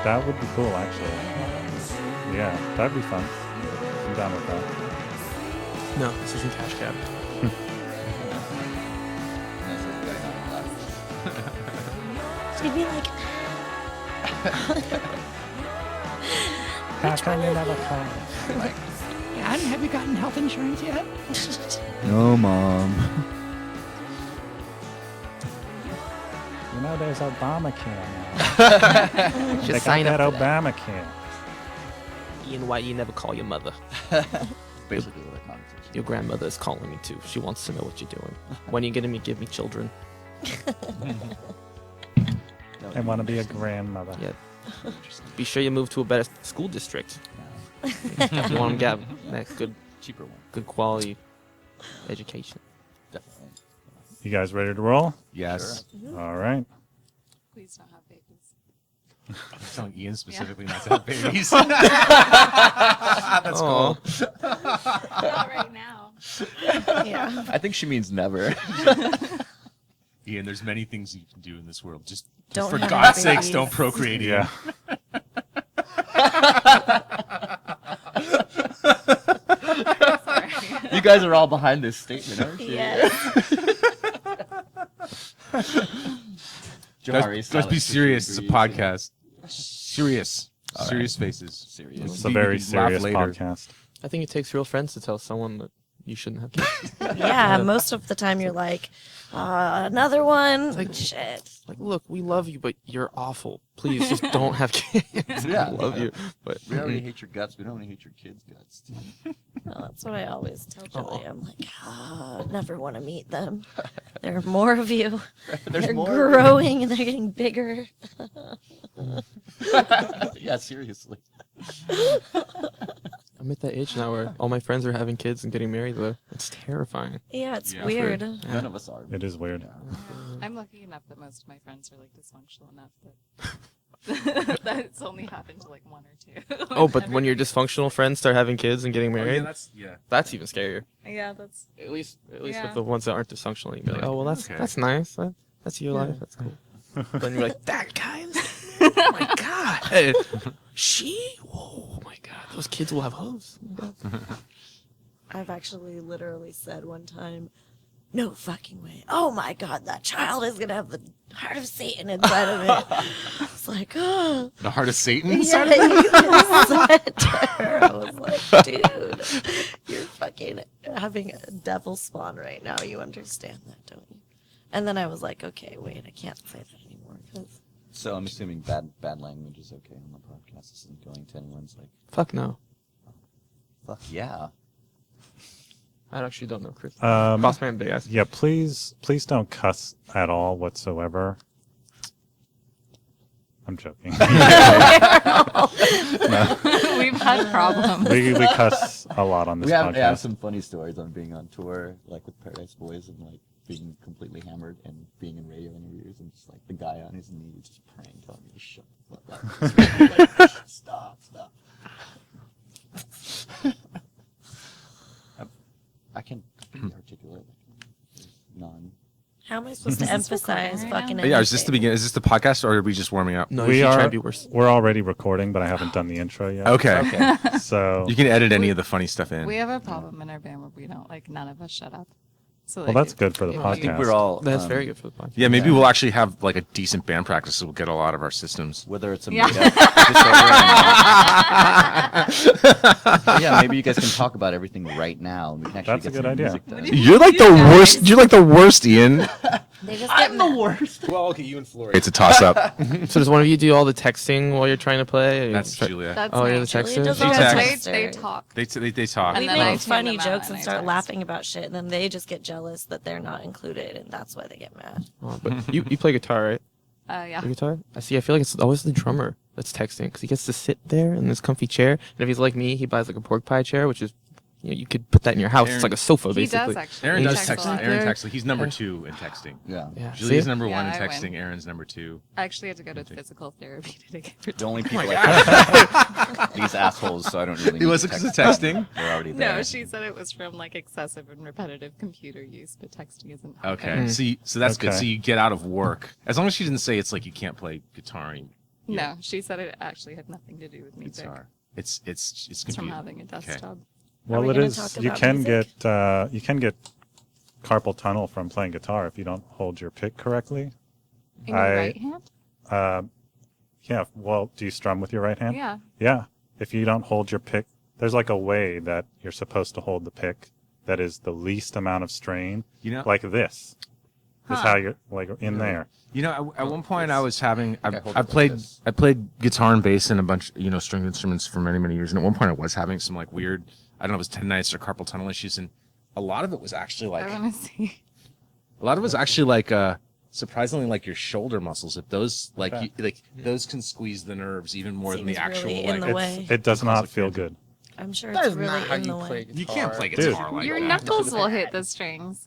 That would be cool, actually. Yeah, that'd be fun. I'm down with that. No, this isn't Cash Cab. She'd be like, How come you never come? Dad, have you gotten health insurance yet? No, Mom. You know, there's Obamacare now. Just They got sign that up for that. Obamacare. Ian, why you never call your mother? Basically, what a conversation. Your grandmother is calling me too. She wants to know what you're doing. When are you gonna give me children? I want to be a grandmother. Yeah. Be sure you move to a better school district. If you want to get that Cheaper one. good quality education. Definitely. You guys ready to roll? Yes. All right. Please don't have babies. I'm telling Ian specifically not to have babies. That's Aw. cool. Not right now. yeah. I think she means never. Ian, there's many things you can do in this world. Just Don't for have God's sakes, babies. don't procreate. Ian. Yeah. Sorry. You guys are all behind this statement, aren't you? Yes. Let's be serious. It's a podcast. Serious. All Serious faces. Serious. It's a very serious later. podcast. I think it takes real friends to tell someone that you shouldn't have kids. Yeah, most of the time you're like, another one. like- Shit. Like, look, we love you, but you're awful. Please just don't have kids. Yeah. I love you, but We already hate your guts. We don't want to hate your kids' guts. Too. No, that's what I always tell Joey. I'm like, never want to meet them. There are more of you. There's They're more. growing and they're getting bigger. Yeah, seriously. I'm at that age now where all my friends are having kids and getting married. Though it's terrifying. Yeah, it's Yeah. weird. None of us are. It is weird. I'm lucky enough that most of my friends are like dysfunctional enough that that it's only happened to like one or two. Oh, but when your dysfunctional friends start having kids and getting married, yeah. that's even scarier. yeah, that's At least Yeah. with the ones that aren't dysfunctional, you'd be like, oh well, Okay. that's nice. That's your life. That's cool. Then you're like, that guy. Oh my god. She. Whoa. Oh my god. Those kids will have hooves. Oh my God. I've actually literally said one time, no fucking way. Oh my God, that child is going to have the heart of Satan inside of it. It's like, oh. The heart of Satan Yeah, inside of it? you said to her. I was like, dude, you're fucking having a devil spawn right now. You understand that, don't you? And then I was like, okay, wait, I can't say that anymore. 'Cause So I'm assuming bad language is okay on the podcast. This isn't going to anyone's like, Fuck no. fuck yeah. I actually don't know, Chris. Um, Boss man, big ass. Yeah, please don't cuss at all whatsoever. I'm joking. we've had problems. we cuss a lot on this We have podcast. some funny stories on being on tour, like with Paradise Boys, and like being completely hammered and being in radio interviews, and just like the guy on his knees just praying, telling me to shut the fuck up. Like, stop. I can be articulate. There's none. how am I supposed to emphasize recording right fucking now? Yeah, is this the anything? beginning? Is this the podcast, or are we just warming up? No, We you should try are. and be worse. We're already recording, but I haven't done the intro yet. Okay. So You can edit any of the funny stuff in. We have a problem in our band where we don't like none of us shut up. So well, like, that's good for the Yeah, I think podcast. we're all. That's very good for the podcast. Yeah, maybe Yeah. we'll actually have like a decent band practice, so we'll get a lot of our systems. Whether it's a Yeah. made-up disorder. Yeah, maybe you guys can talk about everything right now, and we can actually That's a get good some idea. music done. You're like the worst. You're like the worst, Ian. They just get mad. worst. Well, okay, you and Flory. It's a toss-up. So does one of you do all the texting while you're trying to play? That's Julia. That's Oh, you're the nice. Julia texter? does She all the texts. They texter. talk. They talk. And We then I make tune funny them out jokes and and I start text. laughing about shit, and then they just get jealous that they're not included, and that's why they get mad. Oh, but you play guitar, right? Yeah. Play guitar? I see. I feel like it's always the drummer that's texting because he gets to sit there in this comfy chair. And if he's like me, he buys like a pork pie chair, which is, you could put that in your house. It's like a sofa, He basically. does actually. Aaron He does texts a text. lot. Aaron texts. He's number 2 in texting. Yeah. Yeah. Julia's See? number 1 in Yeah, I win. texting. Aaron's number 2. I actually had to go to physical therapy to get The only Oh people like these assholes, so I don't really. He was need because to of text. texting. They're already there. No, she said it was from like excessive and repetitive computer use, but texting isn't. Okay, Mm. so that's good. Okay. So you get out of work as long as she didn't say it's like you can't play guitar. No, she said it actually had nothing to do with music. Guitar. It's It's from confusing. having a desk Okay. job. Are we Well, it gonna is. talk You about can music? get carpal tunnel from playing guitar if you don't hold your pick correctly. In your I- right hand? Yeah. Well, do you strum with your right hand? Yeah. Yeah. If you don't hold your pick, there's like a way that you're supposed to hold the pick that is the least amount of strain. You know, Like this is Huh. how you're like in there. You know, at one point I was having, I hold it I like played, this. I played guitar and bass and a bunch, string instruments for many, many years. And at one point I was having some like weird, I don't know, it was tendinitis or carpal tunnel issues, and a lot of it was actually like, I want to see. surprisingly like your shoulder muscles. If those like, Okay. those can squeeze the nerves even more than Seems the actual really in like. the way. It does not like feel crazy. good. I'm sure That it's is really not how in the you play way. guitar. You can't play Dude. guitar like Your that. knuckles will hit the strings.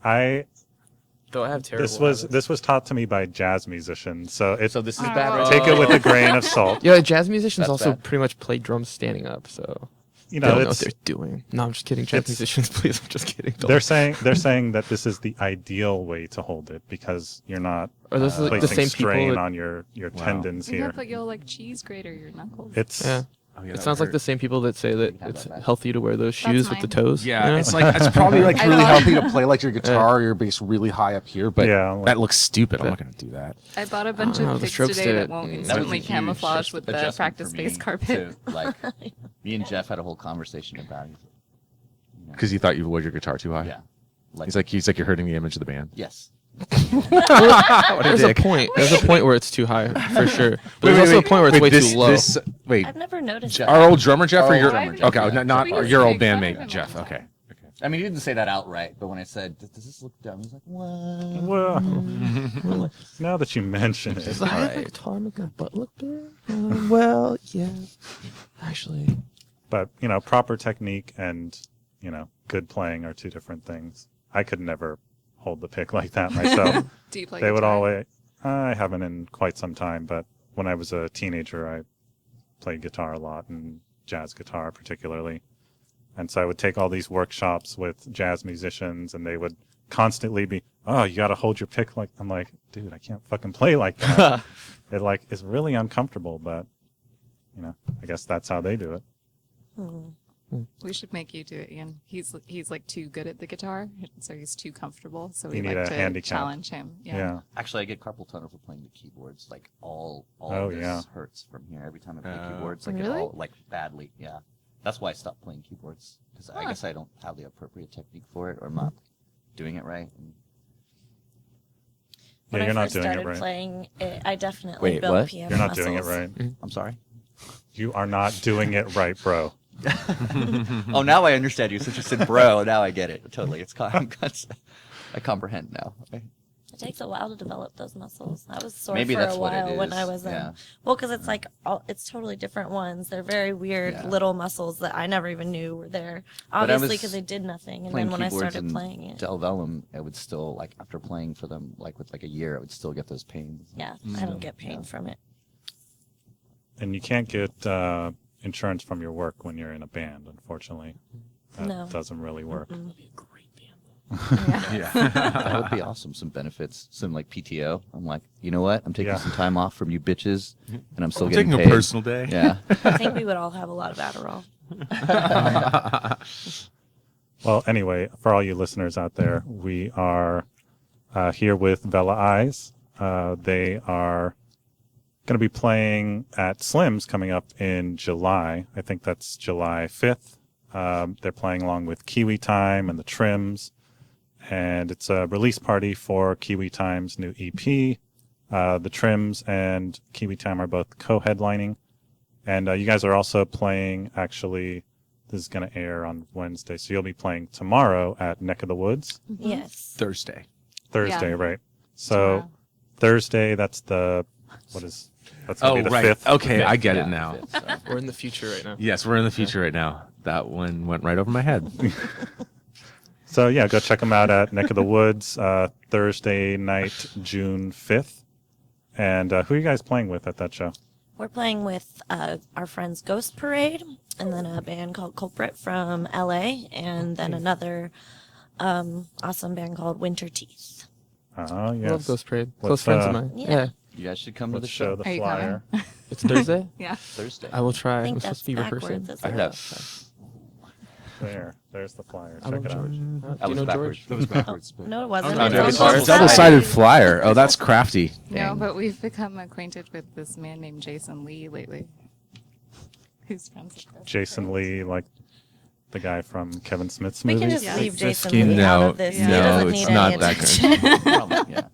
Though I have terrible habits. This was taught to me by jazz musicians, so it's So this is Oh. bad. Right take now? it with a grain of salt. Yeah, jazz musicians That's also bad. pretty much play drums standing up, so You they don't know, know what it's, they're doing. No, I'm just kidding. Jazz it's- musicians, please. I'm just kidding. Don't- they're saying that this is the ideal way to hold it because you're not Are those like the placing same people? strain that- on your tendons Yeah, here. but you'll like cheese grater your knuckles. It's Yeah. Oh, yeah, It that sounds would like the hurt. same people that say that have it's that back. healthy to wear those shoes with the mine. toes. Yeah, you know? it's like it's probably like I really bought- healthy to play like your guitar or your bass really high up here, but Yeah, like- that looks stupid. I'm not gonna do that. I bought a bunch Oh, of the picks Strokes today did that it. won't That was That was a instantly huge camouflage with the adjustment practice for space me, carpet. too. Like, me and Jeff had a whole conversation about it. Because he thought you wore your guitar too high. Yeah. Like, He's like you're hurting the image of the band. yes. There's a point. There's a point where it's too high for sure. But there's also a point where it's way too low. Wait, I've never noticed Jeff- that. our old drummer Jeff or Our your drummer Jeff, okay, yeah. not We used your to old make fun bandmate of him Jeff. all the Okay. I mean, he didn't say that outright, but when I said, "Does this look dumb?" He's like, "What?" well, now that you mention it, Does the high Alright. guitar make my butt look big? Well, yeah. Actually, but proper technique and good playing are two different things. I could never hold the pick like that myself. Do you play They would guitar? always. I haven't in quite some time, but when I was a teenager, I played guitar a lot, and jazz guitar particularly. And so I would take all these workshops with jazz musicians, and they would constantly be, "Oh, you got to hold your pick like." I'm like, "Dude, I can't fucking play like that." It is really uncomfortable, but I guess that's how they do it. We should make you do it, Ian. He's like too good at the guitar, so he's too comfortable. So You we need like a to handicap. challenge him. Yeah. Actually, I get carpal tunnel for playing the keyboards. Like all Oh, of this yeah. hurts from here every time I play Oh. keyboards. Like Really? it all like badly. Yeah, that's why I stopped playing keyboards because I Huh. guess I don't have the appropriate technique for it, or I'm not doing it right. And When Yeah, you're I not first doing it started right. playing it, I definitely Wait, built what? piano You're not muscles. doing it right. I'm sorry. You are not doing it right, bro. Oh, now I understand you. Since you said bro, now I get it totally. I comprehend now. It takes a while to develop those muscles. I was sore Maybe for that's a what it while when I is, was in. yeah. Well, because it's like it's totally different ones. They're very weird Yeah. little muscles that I never even knew were there. But I Obviously, was because they did nothing. And Playing then when I keyboards started and playing it, Del Vellum, it would still like after playing for them like with like a year, I would still get those pains. yeah, I don't get pain from it. And you can't get insurance from your work when you're in a band, unfortunately. That No. doesn't really work. Yeah. That would be awesome. Some benefits, some like PTO. I'm like, you know what? I'm taking Yeah. some time off from you bitches, and I'm still I'm getting taking paid. a personal day. Yeah. I think we would all have a lot of Adderall. Well, anyway, for all you listeners out there, we are here with Vela Eyes. They are going to be playing at Slim's coming up in July. I think that's July 5th. They're playing along with Kiwi Time and the Trims. And it's a release party for Kiwi Time's new EP. The Trims and Kiwi Time are both co-headlining. And you guys are also playing, actually, this is going to air on Wednesday. So you'll be playing tomorrow at Neck of the Woods. Yes. Thursday. Thursday, Yeah. right? So Tomorrow. Thursday, that's the, that's going to be the 5th. Okay, I get Yeah, it now. fits, so. we're in the future right now. Yes, we're in the future right now. That one went right over my head. So yeah, go check them out at Neck of the Woods, Thursday night, June 5th. And who are you guys playing with at that show? We're playing with our friends Ghost Parade, and then a band called Culprit from LA, and then another awesome band called Winter Teeth. Oh, I love yes. Ghost Parade. What's, Close friends of mine. Yeah. You guys should come to Let's the show show. the Are you flyer. It's Thursday. Yeah. Thursday. I will try. I think I'm supposed that's to be rehearsing. backwards as I well. have. There's the flyer. I Check love it out. George. That Do you was know backwards. George? That was backwards. but- No, it wasn't. Oh, It's no, on it's both hard. sides. Double-sided flyer. Oh, that's crafty. No, Dang. but we've become acquainted with this man named Jason Lee lately. Who's friends with us. Jason Lee, like the guy from Kevin Smith's We movie. can just Yeah. leave Jason Skin- Lee out no, of this. no, he doesn't it's need not any that attention. Probably, yeah.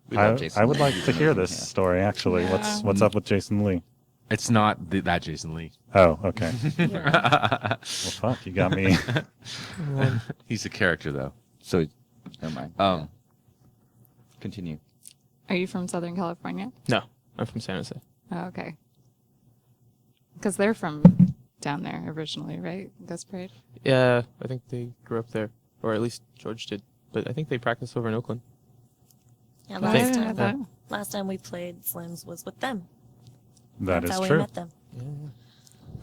We love Jason I would Lee. like He's to hear amazing, this story. Actually, what's up with Jason Lee? It's not that Jason Lee. Oh, okay. Well, fuck, you got me. He's a character though. So, never mind. Continue. Are you from Southern California? No, I'm from San Jose. Oh, okay. Because they're from down there originally, right? Ghost Parade? Yeah, I think they grew up there, or at least George did. But I think they practiced over in Oakland. Yeah, I think- last time we played Slims was with them. That That's is how we true. met them.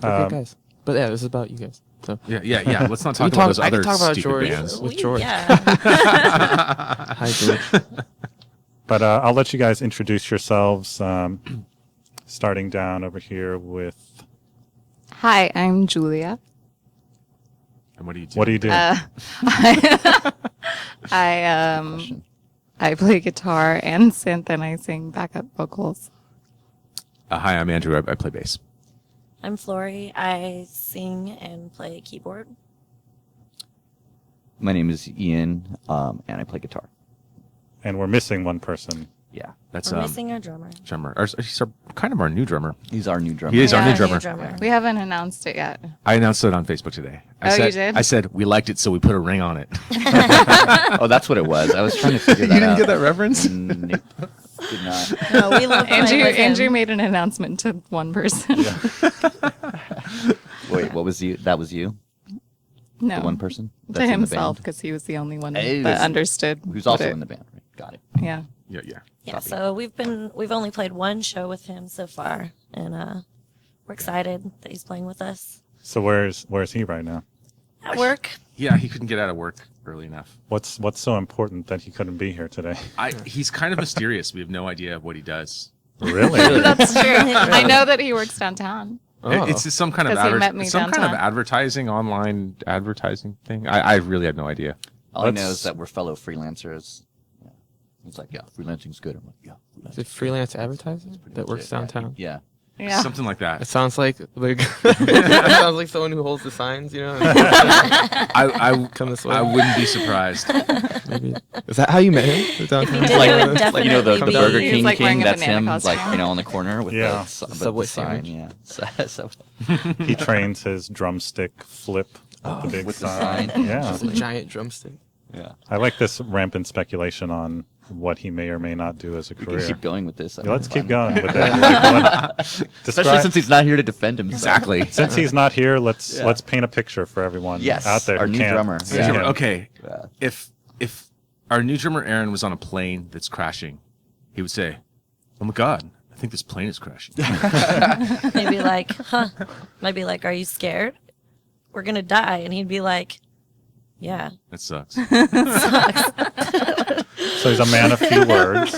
They're Um, good guys. But yeah, this is about you guys. So Yeah. Let's not We talk about those I can other talk about stupid George. bands. With George. Yeah. hi George. But I'll let you guys introduce yourselves. Starting down over here with Hi, I'm Julia. And what do you do? what do you do? I play guitar and synth, and I sing backup vocals. Hi, I'm Andrew. I play bass. I'm Flory. I sing and play keyboard. My name is Ian, and I play guitar. And we're missing one person. Yeah. That's We're missing our drummer. drummer. He's kind of our new drummer. He's our new drummer. He is our Yeah, new drummer. We haven't announced it yet. I announced it on Facebook today. I Oh, said, you did? I said we liked it, so we put a ring on it. Oh, that's what it was. I was trying to figure that out. You didn't get that reference? Nope. Did not. No, we love playing with him. Andrew made an announcement to one person. Wait, what was you? That was you? No, The one person? to That's in the himself, band? because he was the only one Hey, that this- understood. Who's what also it- in the band, right? Got it. Yeah. Yeah. Yeah, Copy. so we've only played one show with him so far, and we're excited that he's playing with us So where's he right now? at work. Yeah, he couldn't get out of work early enough. What's so important that he couldn't be here today? He's kind of mysterious. We have no idea what he does. Really? That's true. I know that he works downtown. Oh. It's just some kind of 'Cause he met me some kind of downtown. advertising, online advertising thing. I really have no idea. All I know Let's- is that we're fellow freelancers. Yeah. He's like, yeah, freelancing's good. I'm like, yeah. Is it freelance advertising that works downtown? Yeah. Yeah. Something like It that. sounds like it sounds like someone who holds the signs, you know. I Come this way. I wouldn't be surprised. Maybe. Is that how you met him? Downtown? If he did, Like- it would like, definitely you know, the be Burger He's, King like, wearing King, a that's banana him, costume. like, on the corner with Yeah. the Subway sign. sandwich. Yeah. So, He trains his drumstick flip with the big with the sign. sign. Yeah. Just a giant drumstick. yeah. I like this rampant speculation on what he may or may not do as a We career. can keep going with this. Yeah, let's keep Fun. going with that. Like, Especially describe- since he's not here to defend himself. Exactly. since he's not here, let's Yeah. let's paint a picture for everyone Yes, out there our who new can't drummer. see Yeah. him. Okay. Yeah. If our new drummer Aaron was on a plane that's crashing, he would say, "Oh my God, I think this plane is crashing." Maybe like, might be like, are you scared? We're gonna die, and he'd be like, yeah. That sucks. So he's a man of few words.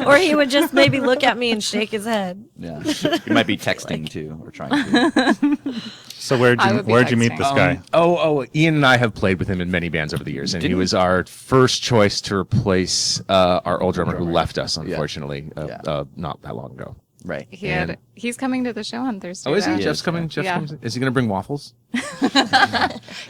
Or he would just maybe look at me and shake his head. Yeah. You might be texting too, or trying to. So where'd I you would be meet texting. this guy? Ian and I have played with him in many bands over the years, and he Didn't was our first choice to replace our old drummer who left us, Yeah. unfortunately, Yeah. not that long ago. Right. He's coming to the show on Thursday. Oh, is he? though. Jeff's coming. Jeff's Yeah. coming. Is he going to bring waffles?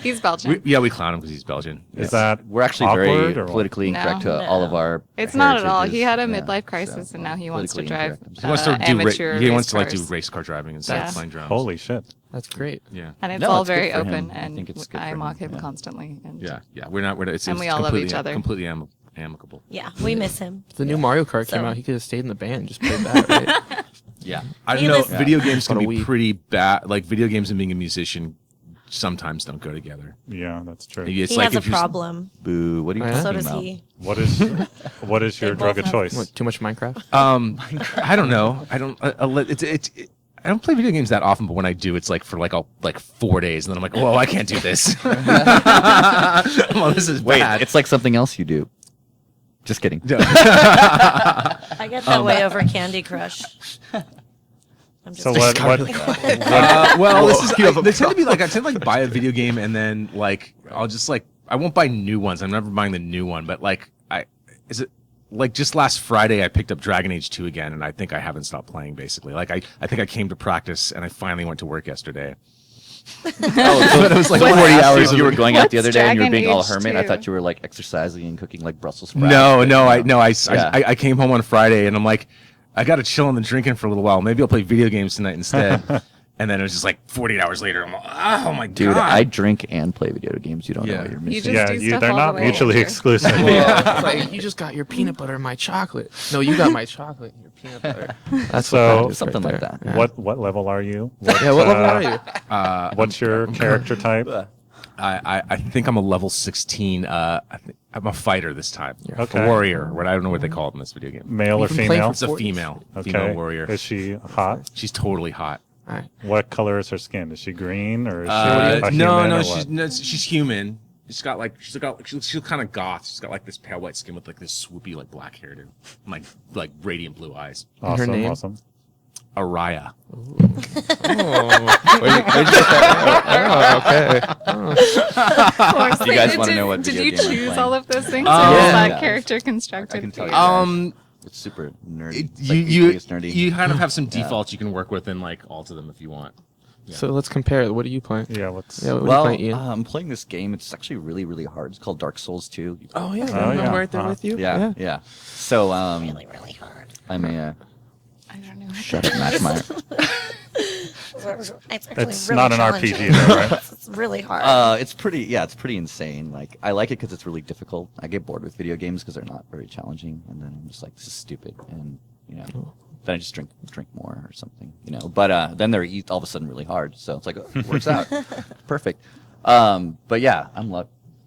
He's Belgian. We clown him because he's Belgian. Is that We're actually awkward very or what? politically No. incorrect to all of our. It's not at all. heritages. He had a Yeah, midlife crisis, so and now he wants to politically drive incorrect. He wants to do amateur he wants to race like do cars. race car driving instead Yeah. of playing drums. Holy shit. That's great. Yeah. And it's No, all it's good very for him. open, I and think it's good I for mock him, him yeah. constantly. And Yeah. We're not. It's And we all love completely- each other. Completely amicable. Yeah, we miss him. If the new Mario Kart came So- out, he could have stayed in the band, just played that, right? Yeah. I don't He know. listens. Video games can On a be Wii. pretty bad. Like video games and being a musician sometimes don't go together. Yeah, that's true. It's He like has a if you're- problem. Boo. What are you Oh, yeah? talking So does about? he. What is your They drug both of have- choice? What, too much Minecraft? I don't know. I don't. I don't play video games that often, but when I do, it's like for like 4 days, and then I'm like, whoa, I can't do this. Well, this is Wait, bad. it's like something else you do. Just kidding. I get that way over Candy Crush. I'm just So what? Well, this is they tend to be like I tend to like buy a video game and then like I'll just like I won't buy new ones. I'm never buying the new one, but like like just last Friday I picked up Dragon Age 2 again, and I think I haven't stopped playing basically. Like I think I came to practice and I finally went to work yesterday. Oh, so it was like 40 hours. You were going out the other What's day and you were being all Dragon Age hermit. I 2? thought you were like exercising and cooking like Brussels sprouts. I came home on Friday and I'm like, I got to chill on the drinking for a little while. Maybe I'll play video games tonight instead. And then it was just like 48 hours later. I'm like, oh my Dude, god. I drink and play video games. You don't know what you're You missing. just do stuff they're all not the way mutually over. exclusive. Well, like, you just got your peanut butter and my chocolate. No, you got my chocolate and your peanut butter. That's So- what that is Something right like there. that. Yeah. What level are you? What, Yeah, what level are you? What's your character type? I think I'm a level 16. I'm a fighter this time. Okay. A warrior. What I don't know what they call it in this video game. Male You or can play female? for It's a female. Okay. Female warrior. Is she hot? She's totally hot. All right. What color is her skin? Is she green or is she a No, human no, or she's what? no, she's human. She's kind of goth. She's got like this pale white skin with like this swoopy like black hair and like radiant blue eyes. And her Awesome, name? awesome. Araya. Okay. Do you guys want to know what Did video you game I'm choose playing? all of those things, or Yeah. was that Yeah. character constructed? I can tell for you. It's super nerdy. It's like You equally as nerdy. you kind of have some defaults you can work with and like alter them if you want. So let's compare. What are you playing? Yeah, what's Yeah, what Well, are you playing, Ian? I'm playing this game. It's actually really, really hard. It's called Dark Souls 2. Oh yeah, Oh, I'm yeah. right there with you. Yeah. So, Really, really hard. I'm a I don't know. shut up, Matchmeyer. It's actually It's really not an challenging. RPG though, right? It's really hard. It's pretty insane. Like, I like it because it's really difficult. I get bored with video games because they're not very challenging, and then I'm just like, this is stupid, and then I just drink more or something, But then they're all of a sudden really hard, so it's like, oh, it works out, perfect. But yeah, I'm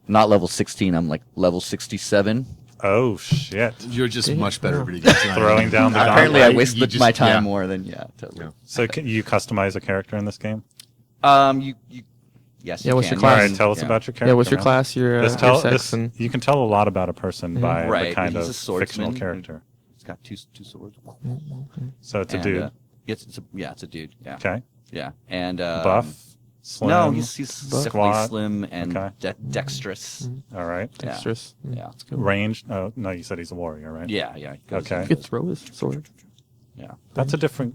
not level 16. I'm like level 67. Oh shit. You're just much better at video games than I am. Throwing down the Apparently, I gauntlet. wasted just- my time yeah. more than totally. So can you customize a character in this game? Yes. Yeah, you what's can. your All class? right, tell us Yeah. about your character. Yeah, what's your man. class? Your sex and You can tell a lot about a person by Right, the kind he's of a swordsman. fictional character. He's got two swords. So it's a And, dude. it's a dude. Yeah. Okay. Yeah. And Buff, slim. No, he's definitely squat. slim and Okay. dexterous. All right. Yeah. dexterous. Yeah. Range. Oh no, you said he's a warrior, right? Yeah. He goes Okay. You could throw his sword. Yeah. That's a different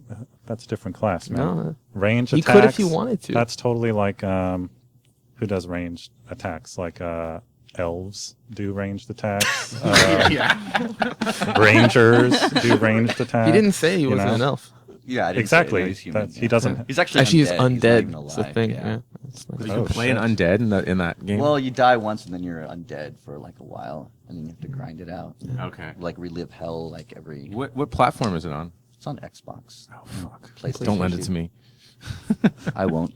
class, man. No, Range you attacks. could if you wanted to. That's totally like who does ranged attacks? Like elves do ranged attacks. Rangers do ranged attacks. He didn't say he you wasn't know? an elf. Yeah. I didn't say Exactly. that he's human, He doesn't. He's actually Actually, he's undead. He's not undead. even That's the alive, thing. yeah. Yeah. That's You nice. Oh, can play an shit. undead in that game. Well, you die once and then you're undead for like a while, and then you have to grind it out. okay. Like relive hell like every. What platform is it on? It's on Xbox. Oh fuck. PlayStation. Don't lend it to me. I won't.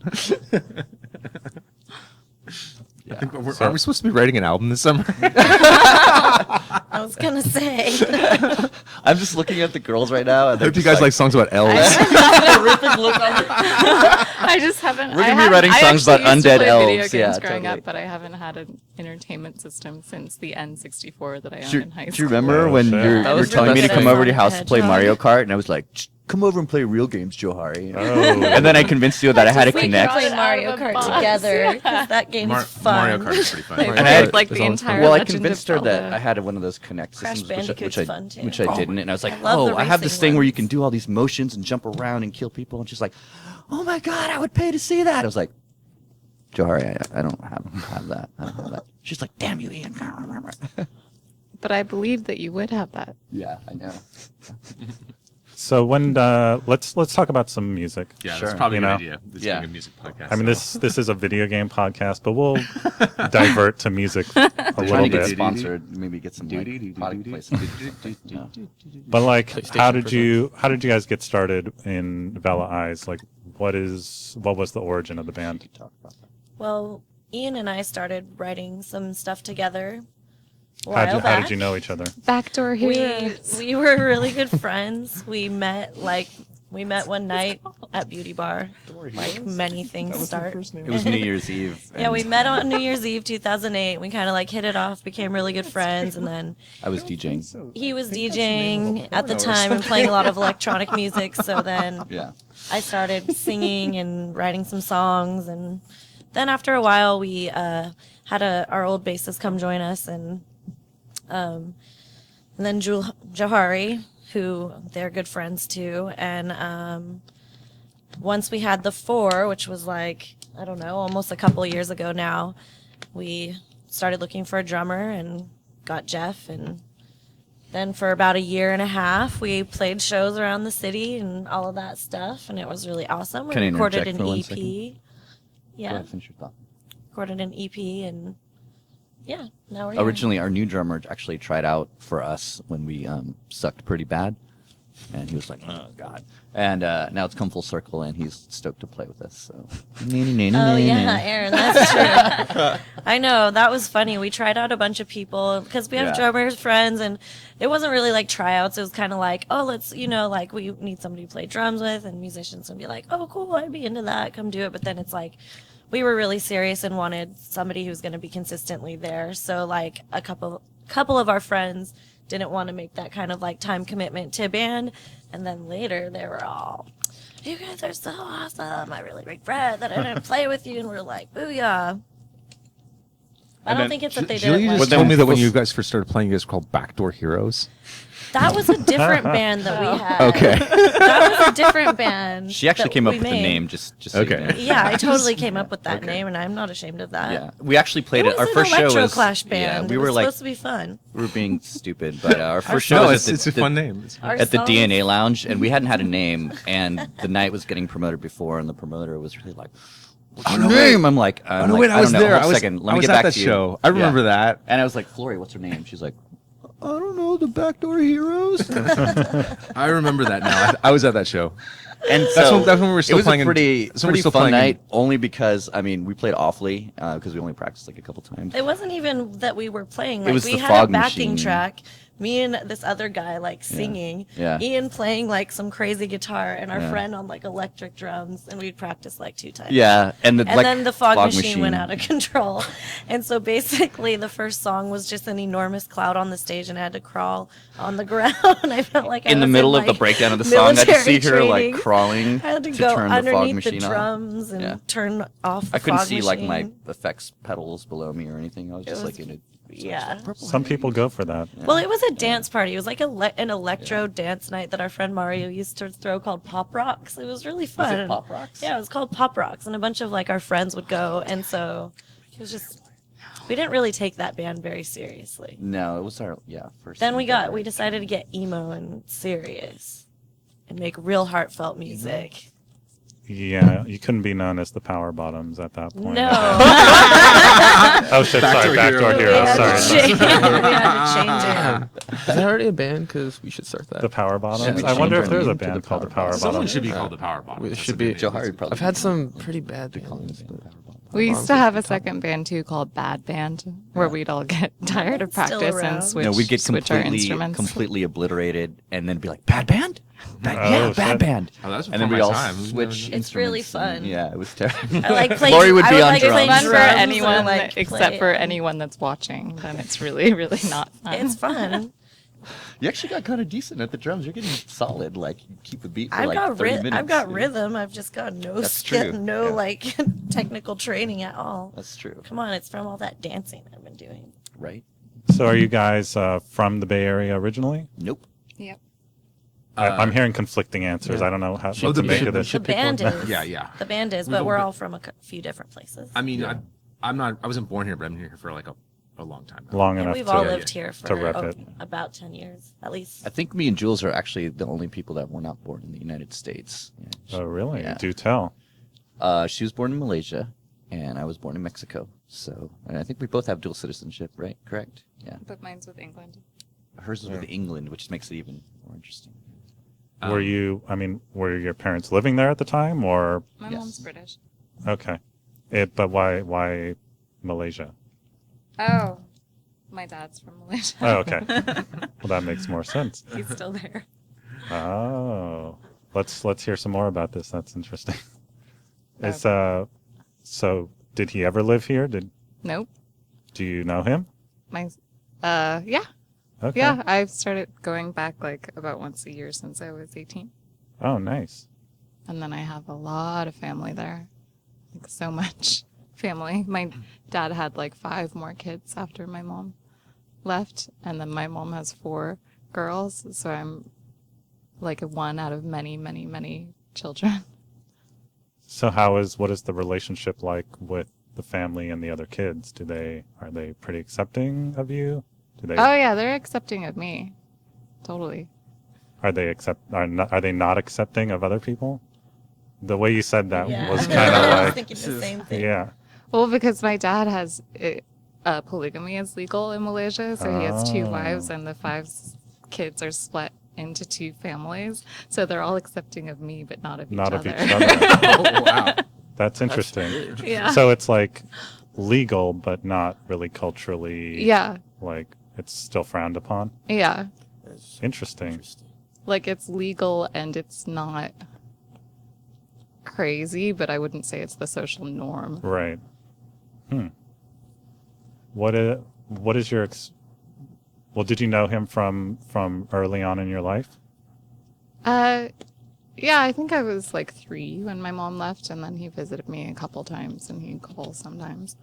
I think are we supposed to be writing an album this summer? I was gonna say. I'm just looking at the girls right now. And I hope you guys like songs about elves. I just haven't. We're gonna I be have- writing I songs actually about used to undead play elves, Video games yeah, growing totally. up, but I haven't had an entertainment system since the N64 that I owned Do in high you school. remember Oh, when shit. you're That was telling me to the come best over to your house to play Hedgehog. Mario Kart, and I was like, come over and play real games, Johari. Oh. And then I convinced you that I had to We can connect. play Out Mario of the Kart box. together because that game is fun. Mario Kart is pretty fun. I Mario And I played Kart like is the always fun. entire. Well, I Legend of convinced her that Zelda. I had one of those Connect Crash systems, Bandicoot's fun, too. which I didn't. And I was like, I love the I have this racing thing where you ones. can do all these motions and jump around and kill people. And she's like, oh my God, I would pay to see that. I was like, Johari, I don't have that. I don't have that. She's like, damn you, Ian. But I believe that you would have that. Yeah, I know. So when let's talk about some music. Yeah, Sure. that's probably You a good know? idea. This Yeah. being a music podcast. I mean, this is a video game podcast, but we'll divert to music a Trying little to get bit. sponsored, maybe get some like product placement. Yeah. But like, PlayStation how did you guys get started in Vela Eyes? Like, what was the origin of the band? Well, Ian and I started writing some stuff together. a How while did you know each other? Backdoor We heroes. we were really good friends. We met like We met one night at Beauty Bar, like many things start. It was New Year's Eve. Yeah, we and met on New Year's Eve 2008. We kind of like hit it off, became really good friends, and then I was DJing. he was DJing at the time and playing a lot of electronic music. So then Yeah. I started singing and writing some songs, and then after a while we had our old bassist come join us, and then Johari, who they're good friends too, and once we had the 4, which was like, I don't know, almost a couple of years ago now, we started looking for a drummer and got Jeff, and then for about a year and a half we played shows around the city and all of that stuff, and it was really awesome. We Can I recorded interject an for 1 EP. second? Go Yeah, ahead, finish your thought. recorded an EP, and yeah, now we're here. Originally, our new drummer actually tried out for us when we sucked pretty bad, and he was like, "Oh God!" And now it's come full circle, and he's stoked to play with us. So, Oh yeah, Aaron, that's true. I know, that was funny. We tried out a bunch of people because we have Yeah. drummers friends, and it wasn't really like tryouts. It was kind of like, oh, let's, like we need somebody to play drums with, and musicians would be like, oh, cool, I'd be into that, come do it. But then it's like, we were really serious and wanted somebody who's going to be consistently there. So like a couple of our friends didn't want to make that kind of like time commitment to a band, and then later they were all, you guys are so awesome, I really regret that I didn't play with you, and we're like, booyah. I don't think it's that they Julia didn't just want told me that when you guys first started playing, you guys were called Backdoor Heroes. That was a different band that we had. Okay. That was a different band. She actually that came up we with the made. name, just so you Okay. know. Yeah, I totally came up with that Okay. name, and I'm not ashamed of that. Yeah, we actually played It it. was Our first an show electro was clash band. Yeah, we it were was like supposed to be fun. we were being stupid, but our first show No, was it's a fun name. It's fun. Our at the songs- DNA Lounge, and we hadn't had a name, and the night was getting promoted before, and the promoter was really like, "What's your name?" I'm like, Oh no, wait! I was don't know. there. Hold I a was. second. Let I me was get at back that to you. show. I remember Yeah. that. And I was like, "Flory, what's her name?" She's like, "I don't know, the Backdoor Heroes." I remember that now. I was at that show. And That's so when we were still it was playing a in- pretty, that's when we were pretty still fun playing in- night, only because we played awfully because we only practiced like a couple times. It wasn't even that we were playing. It Like, was we the had a fog backing machine. track. Me and this other guy like singing. Yeah. Ian playing like some crazy guitar, and our Yeah. friend on like electric drums, and we'd practice like 2 times. Yeah, and And then the fog machine went out of control. And so basically the first song was just an enormous cloud on the stage, and I had to crawl on the ground. I felt like I in the was middle of the like, breakdown of the song, I had to military see her like training. crawling I had to to go turn the fog underneath the machine off. drums and Yeah. turn off the I couldn't fog see like my machine. effects pedals below me or anything. I was just was- like in a Yeah. Some people go for that. Well, it was a dance party. It was like an electro dance night that our friend Mario used to throw called Pop Rocks. It was really fun. Pop Rocks? Yeah, it was called Pop Rocks, and a bunch of like our friends would go, and so it was just we didn't really take that band very seriously. No, it was our first. Then we decided to get emo and serious and make real heartfelt music. Yeah, you couldn't be known as the Power Bottoms at that point. No. Oh shit! Sorry, Backdoor We Hero. had to Sorry, change- we had to change it. Is that already a band? Because we should start that. the Power Bottoms. Yeah, I wonder if change there's our a name to band the called the Power Power Bottoms. Someone Bottoms. should be called the Power Bottom. It That's should a be. good name. Johari probably. I've had some pretty bad things. We used to have a second band too called Bad Band, where we'd all get tired of It's still practice around. and switch, No, we'd get switch our completely instruments. completely obliterated, and then be like, "Bad band, Oh, yeah, bad shit. band." Oh, that's And then before we my all time. switch. It's really instruments and- fun. Yeah, it was terrible. I like playing. Lori would I be on like drums. playing fun for drums anyone, and, like, except play- for anyone that's watching. Then it's really, really not fun. It's fun. You actually got kind of decent at the drums. You're getting solid. Like you keep a beat for I've like got 30 minutes. I've got dude. rhythm. I've just got no That's skill, true. no Yeah. like technical training at all. That's true. Come on, it's from all that dancing I've been doing. Right? So, are you guys from the Bay Area originally? Nope. Yep. I'm hearing conflicting answers. I don't know what the to make band- of this. The band is. Yeah, yeah. The band is, We've but all we're been- all from a few different places. I mean, I'm not. I wasn't born here, but I've been here for like a long time now. Long and enough we've to, all lived here for rep it. about 10 years, at least. I think me and Jules are actually the only people that were not born in the United States. Yeah. Oh, really? Yeah. Do tell. She was born in Malaysia, and I was born in Mexico. So, and I think we both have dual citizenship, right? Correct? Yeah. But mine's with England. Hers is with England, which makes it even more interesting. Were were your parents living there at the time, or My Yes. mom's British. okay? But why Malaysia? Oh, my dad's from Malaysia. Oh, okay. Well, that makes more sense. He's still there. Oh, Let's hear some more about this. That's interesting. So did he ever live here? Nope. Do you know him? Yeah. Okay. Yeah, I've started going back like about once a year since I was 18. Oh, nice. And then I have a lot of family there. Like so much family. My dad had like 5 more kids after my mom left. And then my mom has 4 girls. So I'm like one out of many, many, many children. So what is the relationship like with the family and the other kids? Are they pretty accepting of you? Oh yeah, they're accepting of me. Totally. Are they not accepting of other people? The way you said that Yeah. was I kind of was like, thinking the same thing. yeah. Well, because my dad has polygamy is legal in Malaysia, so he has 2 wives, and the 5 kids are split into 2 families. So they're all accepting of me, but not of each other. Of each other. Oh wow. That's interesting. Yeah. So it's like legal, but not really culturally. Yeah. Like it's still frowned upon. Yeah. Interesting. Like it's legal and it's not crazy, but I wouldn't say it's the social norm. Right. What is your well, did you know him from early on in your life? Yeah, I think I was like 3 when my mom left, and then he visited me a couple times, and he'd call sometimes.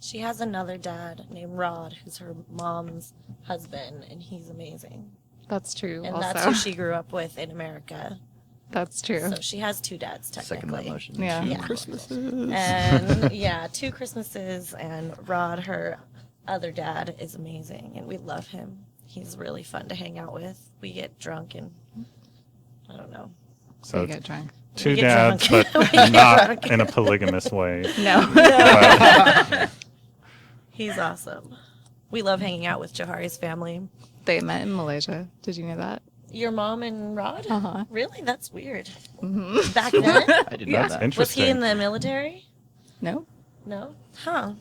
She has another dad named Rod, who's her mom's husband, and he's amazing. That's true. And also, that's who she grew up with in America. that's true. So she has 2 dads, Second that technically. motion. Yeah. Yeah. Christmases. And yeah, 2 Christmases, and Rod, her other dad, is amazing, and we love him. He's really fun to hang out with. We get drunk and I don't know. So We get drunk. 2 We get dads, drunk. but We get not drunk. in a polygamous way. No. But- He's awesome. We love hanging out with Johari's family. They met in Malaysia. Did you know that? Your mom and Rod? Uh-huh. Really? That's weird. Mm-hmm. Back then? I didn't Yeah. know that. Was Interesting. he in the military? No. No? Huh.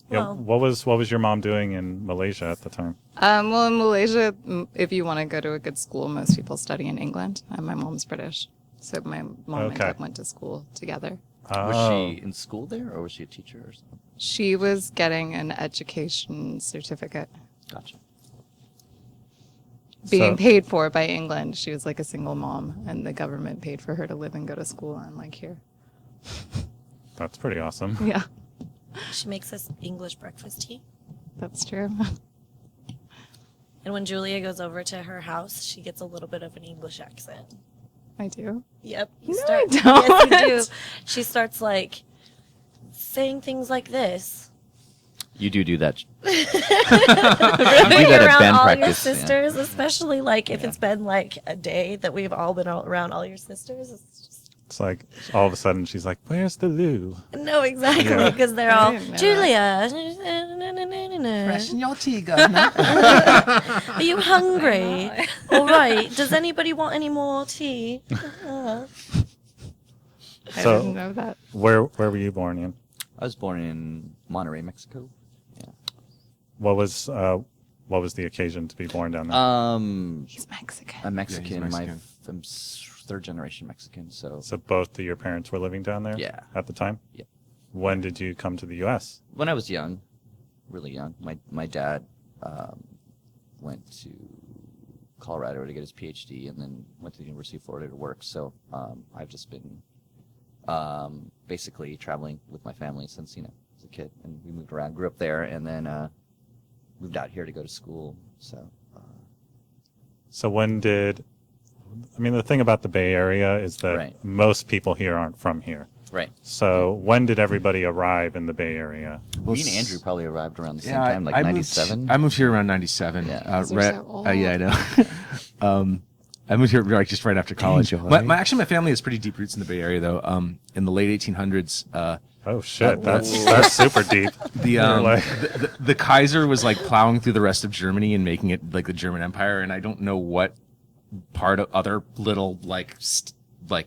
Yeah, Well, what was your mom doing in Malaysia at the time? Well, in Malaysia, if you want to go to a good school, most people study in England. And my mom's British, so my mom and Okay. dad went to school together. Was Oh. she in school there, or was she a teacher or something? She was getting an education certificate, Gotcha. being So- paid for by England. She was like a single mom, and the government paid for her to live and go to school, unlike here. That's pretty awesome. Yeah, she makes us English breakfast tea. that's true. And when Julia goes over to her house, she gets a little bit of an English accent. I do. Yep. No, start, I don't. Yes, you do. She starts like saying things like this. You do that. Really? that at Around band all your practice, yeah. sisters, especially like if Yeah. it's been like a day that we've all been around all your sisters. It's just It's like all of a sudden she's like, "Where's the loo?" no, exactly, Yeah. because they're I all didn't know Julia. Freshen your tea, governor. Are you hungry? All right. Does anybody want any more tea? I So- didn't know that. Where were you born in? I was born in Monterrey, Mexico. What was the occasion to be born down there? He's Mexican. I'm Mexican. Mexican. I'm third generation Mexican. So So both of your parents were living down there? Yeah. At the time? Yep. When did you come to the U.S.? when I was young, really young, my dad went to Colorado to get his PhD, and then went to the University of Florida to work. So I've just been basically traveling with my family since as a kid, and we moved around, grew up there, and then moved out here to go to school. So So the thing about the Bay Area is that Right. most people here aren't from here. right, So when did everybody arrive in the Bay Area? Well, me and Andrew probably arrived around the same Yeah, time, like I '97. I moved here around '97. Yeah. They're so old. Yeah, I know. I moved here like just right after college. Actually, my family has pretty deep roots in the Bay Area, though. In the late 1800s, Oh shit, that's super deep. the Kaiser was like plowing through the rest of Germany and making it like the German Empire, and I don't know what part of other little like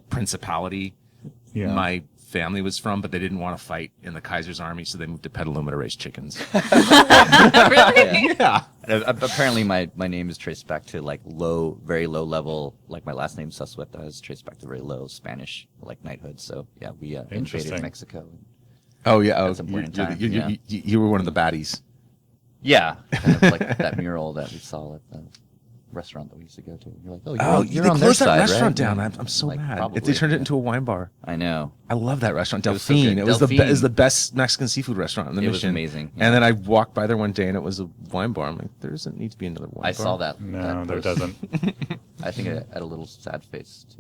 principality Yeah. my family was from, but they didn't want to fight in the Kaiser's army, so they moved to Petaluma to raise chickens. Really? Yeah. Apparently, my name is traced back to like very low level. Like my last name Sasueta is traced back to very low Spanish like knighthood. So yeah, we invaded Interesting. Mexico. Oh yeah. Oh, At some point in time, you were one of the baddies. Yeah, kind of like that mural that we saw at the restaurant that we used to go to. You're like, oh, you're they on their closed that side, restaurant right? down. I'm so Like, mad. probably, They turned it yeah. into a wine bar. I know. I love that restaurant, It was so Delphine. good. It was Delphine. the best Mexican seafood restaurant in the It was Mission. amazing, yeah. And then I walked by there one day and it was a wine bar. I'm like, there doesn't need to be another wine bar. I saw that. No, that there post. doesn't. I think I had a little sad face to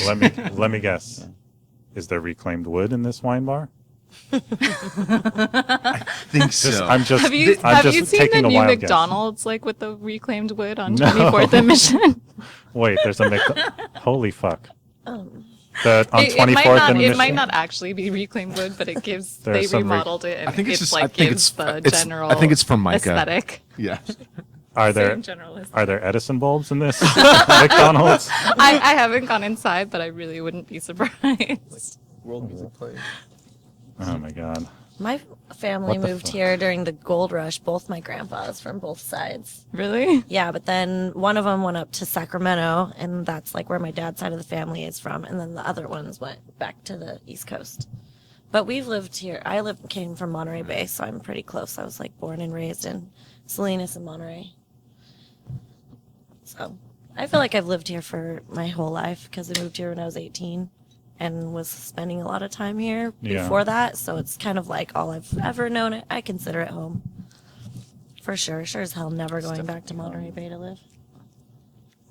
it. Let me guess. Is there reclaimed wood in this wine bar? think so. I'm just. Have you I'm just seen taking the a new wild guess. McDonald's like with the reclaimed wood on No. 24th and Mission? Wait, there's a holy fuck. Oh. The on It 24th and it might Mission? not actually be reclaimed wood, but it gives. There's They some remodeled it, and I think it's it's just- I like think gives it's- the it's- general. I think it's from Micah. aesthetic. Yeah. Are there Same general aesthetic. are there Edison bulbs in this McDonald's? I haven't gone inside, but I really wouldn't be surprised. World music playing. Oh my god. My family What the moved fuck? here during the gold rush, both my grandpas from both sides. Really? Yeah, but then one of them went up to Sacramento, and that's like where my dad's side of the family is from, and then the other ones went back to the East Coast. But we've lived here. Came from Monterey Bay, so I'm pretty close. I was like born and raised in Salinas and Monterey. So I feel like I've lived here for my whole life because I moved here when I was 18 and was spending a lot of time here Yeah. before that. So it's kind of like all I've ever known. I consider it home. For sure. Sure as hell never going back to Monterey Bay to live.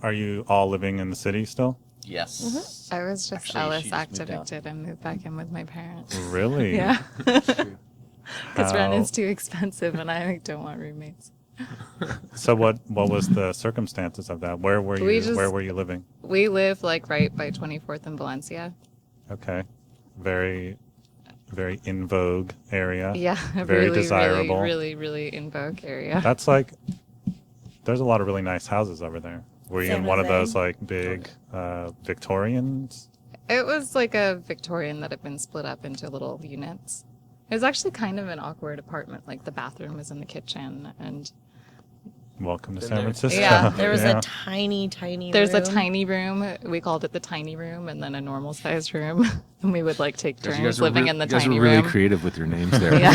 Are you all living in the city still? Yes. I was just Actually, Ellis she just act moved out. addicted and moved back in with my parents. Really? Yeah, True. because rent How- is too expensive, and I don't want roommates. So what was the circumstances of that? Where were you? Where were you living? We live like right by 24th and Valencia. Okay. Very in vogue area. Yeah, a Very really, desirable. really in vogue area. That's like there's a lot of really nice houses over there. Were you in San one of Jose. those like big Victorians? It was like a Victorian that had been split up into little units. It was actually kind of an awkward apartment. Like the bathroom was in the kitchen, and Welcome to Been San there. Francisco. Yeah, There was Yeah. a tiny there's room. a tiny room. We called it the tiny room, and then a normal sized room. And we would like take turns living in the you guys tiny were really room. creative with your names there. Yeah.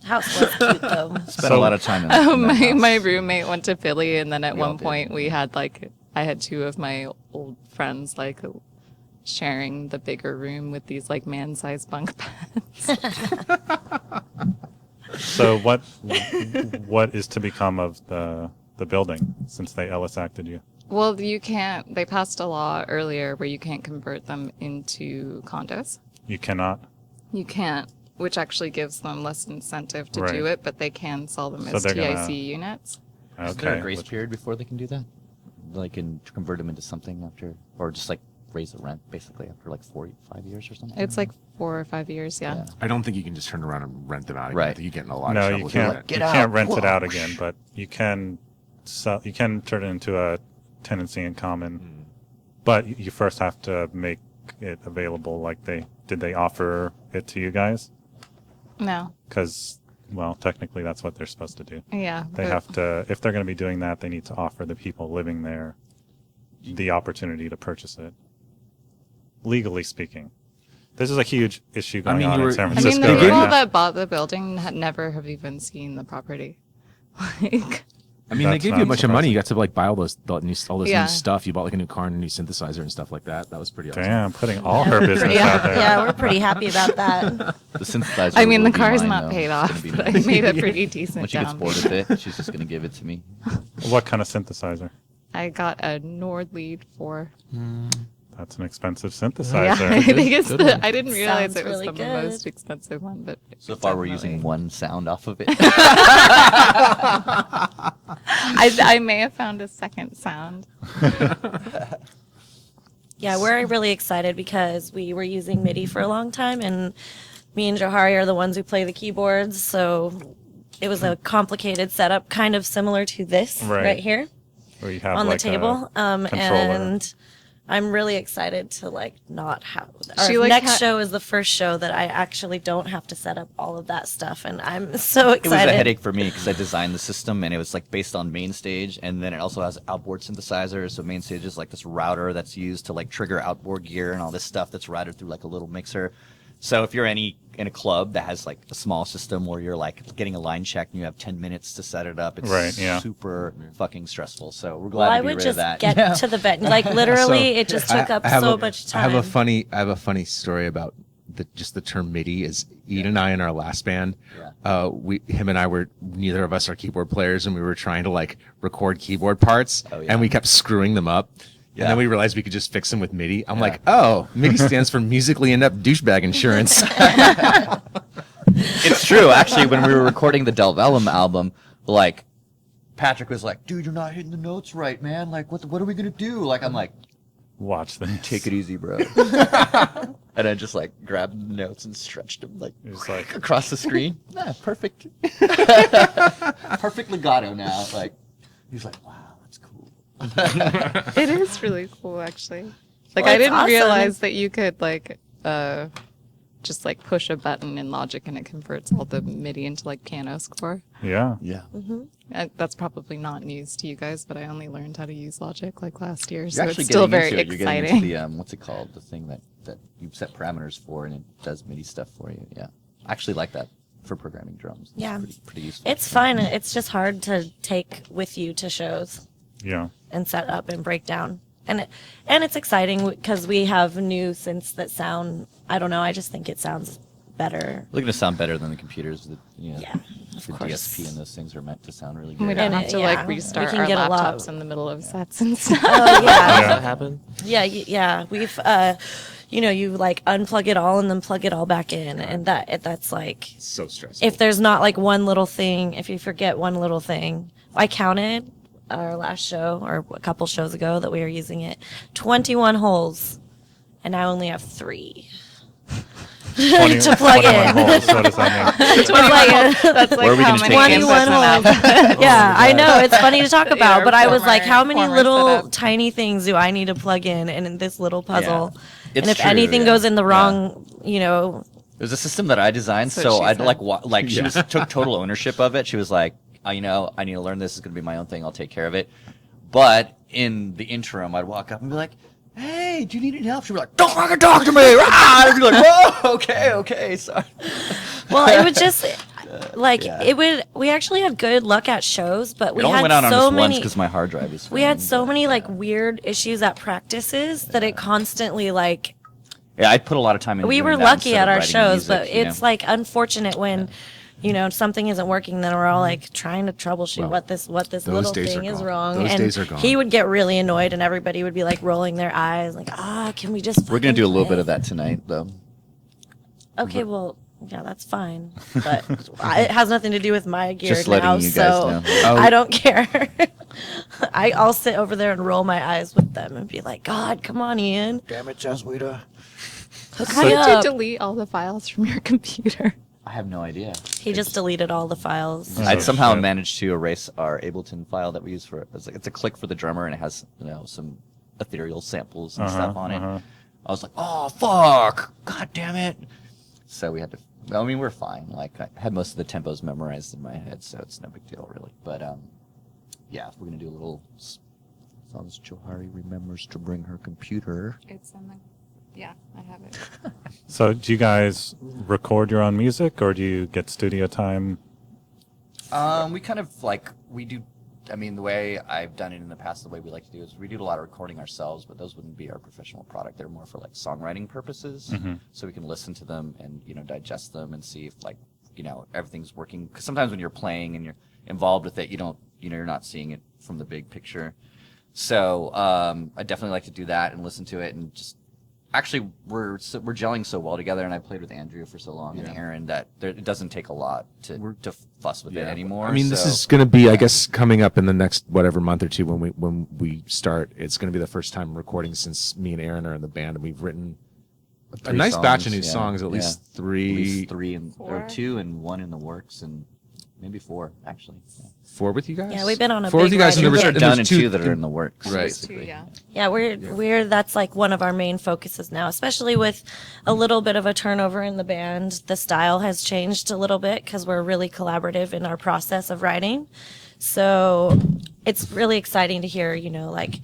House was cute though. Spent a lot of time in that my house. roommate went to Philly, and then at We all one did. point we had like I had two of my old friends like sharing the bigger room with these like man-sized bunk beds. So what is to become of the building since they Ellis acted you? Well, you can't. They passed a law earlier where you can't convert them into condos. You cannot. You can't, which actually gives them less incentive to Right. do it, but they can sell them So as they're TIC gonna- units. Is there Okay. a grace period before they can do that? Like, and convert them into something after, or just like raise the rent basically after like 5 years or something? It's like 4 or 5 years, yeah. I don't think you can just turn around and rent them out again. Right. I think you get in a lot of No, trouble you with that. can't. Get You out. can't rent it Whoa. out again, but you can sell. You can turn it into a tenancy in common. But you first have to make it available. Like did they offer it to you guys? No. Because well, technically that's what they're supposed to do. Yeah. They but- have to, if they're going to be doing that, they need to offer the people living there the opportunity to purchase it. Legally speaking, this is a huge issue going mean, on you in were- San I Francisco mean, the right people now. that bought the building never have even seen the property. Like, I mean, they That's gave not you a bunch of money. surprising. You got to like buy all this Yeah. new stuff. You bought like a new car and a new synthesizer and stuff like that. That was pretty awesome. Damn, putting all her business yeah, out there. yeah, we're pretty happy about that. The synthesizer. I mean, will the be car's mine, not though. paid It's off, gonna be but I mine. made a pretty decent When she gets down. bored with it, she's just gonna give it to me. What kind of synthesizer? I got a Nord Lead 4. That's an expensive Yeah, synthesizer. I think it's Good the. one. I didn't realize Sounds it was really the good. most expensive one, but So far, we're definitely- using one sound off of it. I may have found a second sound. Yeah, we're really excited because we were using MIDI for a long time, and me and Johari are the ones who play the keyboards, so it was a complicated setup, kind of similar to this Right. right here Where you have on like the table. controller. And I'm really excited to like not have. She, Our like, next show is the first show that I actually don't have to set up all of that stuff, and I'm so It was excited. a headache for me because I designed the system and it was like based on main stage, and then it also has outboard synthesizers. So main stage is like this router that's used to like trigger outboard gear and all this stuff that's routed through like a little mixer. So if you're in a club that has like a small system where you're like getting a line check and you have 10 minutes to set it up, it's super fucking stressful. So we're glad Well, I to be would rid just of that. get to the bed. Like literally, it just took up so much time. I have a funny story about the term MIDI. Is Ian and I in our last band, him and I were, neither of us are keyboard players, and we were trying to like record keyboard parts, and we kept screwing them up. And then we realized we could just fix them with MIDI. I'm like, oh, MIDI stands for musically inept douchebag insurance. It's true. Actually, when we were recording the Delvellum album, like, Patrick was like, dude, you're not hitting the notes right, man. Like, what are we going to do? Like, I'm like, watch this. take it easy, bro. And I just, like, grabbed the notes and stretched them, like, across the screen. Yeah, perfect. Perfect legato now. Like, he's like, wow. It is really cool, actually. Like, Well, I it's didn't awesome. realize that you could like just like push a button in Logic and it converts all the MIDI into like piano score. Yeah. Yeah. That's probably not news to you guys, but I only learned how to use Logic like last year, You're so actually it's still getting very into it. You're getting exciting. into the, what's it called? The thing that you set parameters for and it does MIDI stuff for you. Yeah. I actually like that for programming drums. Yeah. It's pretty useful. It's fun. It's just hard to take with you to shows Yeah. and set up and break down. And it's exciting because we have new synths that sound, I don't know, I just think it sounds better. They're going to sound better than the computers. Yeah, of the course. DSP and those things are meant to sound really We good. don't And have it- to yeah, like we restart can our get a lot- laptops in the middle of sets and stuff. Oh, yeah. Does that happen? Yeah. We've, you like unplug it all and then plug it all back in. And that's like, So stressful. if there's not like one little thing, if you forget one little thing, I counted our last show or a couple shows ago that we were using it, 21 holes, and I only have 3 to plug in. Holes. What does that mean? It's like, That's like Where are we how gonna many take games 21 that's holes. enough. Yeah, I know. It's funny to talk about, but I was like, how many former little setup. tiny things do I need to plug in this little puzzle? It's And if true, anything yeah. goes in the Yeah. wrong, It was a system that I designed, That's what so she I'd said. like she took total ownership of it. She was like, I need to learn this. It's going to be my own thing. I'll take care of it. But in the interim, I'd walk up and be like, hey, do you need any help? She'd be like, don't fucking talk to me. Ah! I'd be like, whoa, okay, sorry. well, it would just like Yeah. it would. We actually had good luck at shows, but we It only had went out on so this once many. because my hard drive is. We had framed, so but, many like weird issues at practices that it constantly like. Yeah, I put a lot of time into We doing were that lucky instead at of our writing shows, music, but you it's know? like unfortunate when. Something isn't working, then we're all like trying to troubleshoot Well, what this those little days thing are is gone. wrong. Those and days are gone. he would get really annoyed, and everybody would be like rolling their eyes, like, can we just? We're gonna do a little play?" bit of that tonight, though. Okay, well, yeah, that's fine, but it has nothing to do with my gear Just letting now, you guys so know. Oh. I don't care. I'll sit over there and roll my eyes with them and be like, God, come on, Ian. Damn it, Jaswita. Hook How me did up. you delete all the files from your computer? I have no idea. He just deleted all the files. Oh, I'd somehow shit. managed to erase our Ableton file that we use for it's a click for the drummer and it has some ethereal samples and stuff on it. I was like, oh fuck, god damn it! So we had to. I mean, we're fine. Like I had most of the tempos memorized in my head, so it's no big deal really. But yeah, we're gonna do a little. As long as Johari remembers to bring her computer. It's in the. Yeah, I have it. So, do you guys record your own music, or do you get studio time? We kind of we do. I mean, the way I've done it in the past, the way we like to do is we do a lot of recording ourselves, but those wouldn't be our professional product. They're more for like songwriting purposes, so we can listen to them and digest them and see if everything's working. Because sometimes when you're playing and you're involved with it, you're not seeing it from the big picture. So I definitely like to do that and listen to it and just. Actually, we're gelling so well together, and I played with Andrew for so long and Aaron that it doesn't take a lot to fuss with it anymore. I mean, this so- is going to be, I guess, coming up in the next whatever month or two when we start. It's going to be the first time recording since me and Aaron are in the band, and we've written a 3 nice batch of songs, new yeah, songs, at least yeah. three. At least 3 or 2 and 1 in the works, and maybe 4 actually. Yeah. 4 with you guys? Yeah, we've been on a 4 with big you guys, and writing there was kick. Done there's and 2 that are in the works. Right. basically. Yeah, we're that's like one of our main focuses now, especially with a little bit of a turnover in the band. The style has changed a little bit because we're really collaborative in our process of writing. So it's really exciting to hear, like,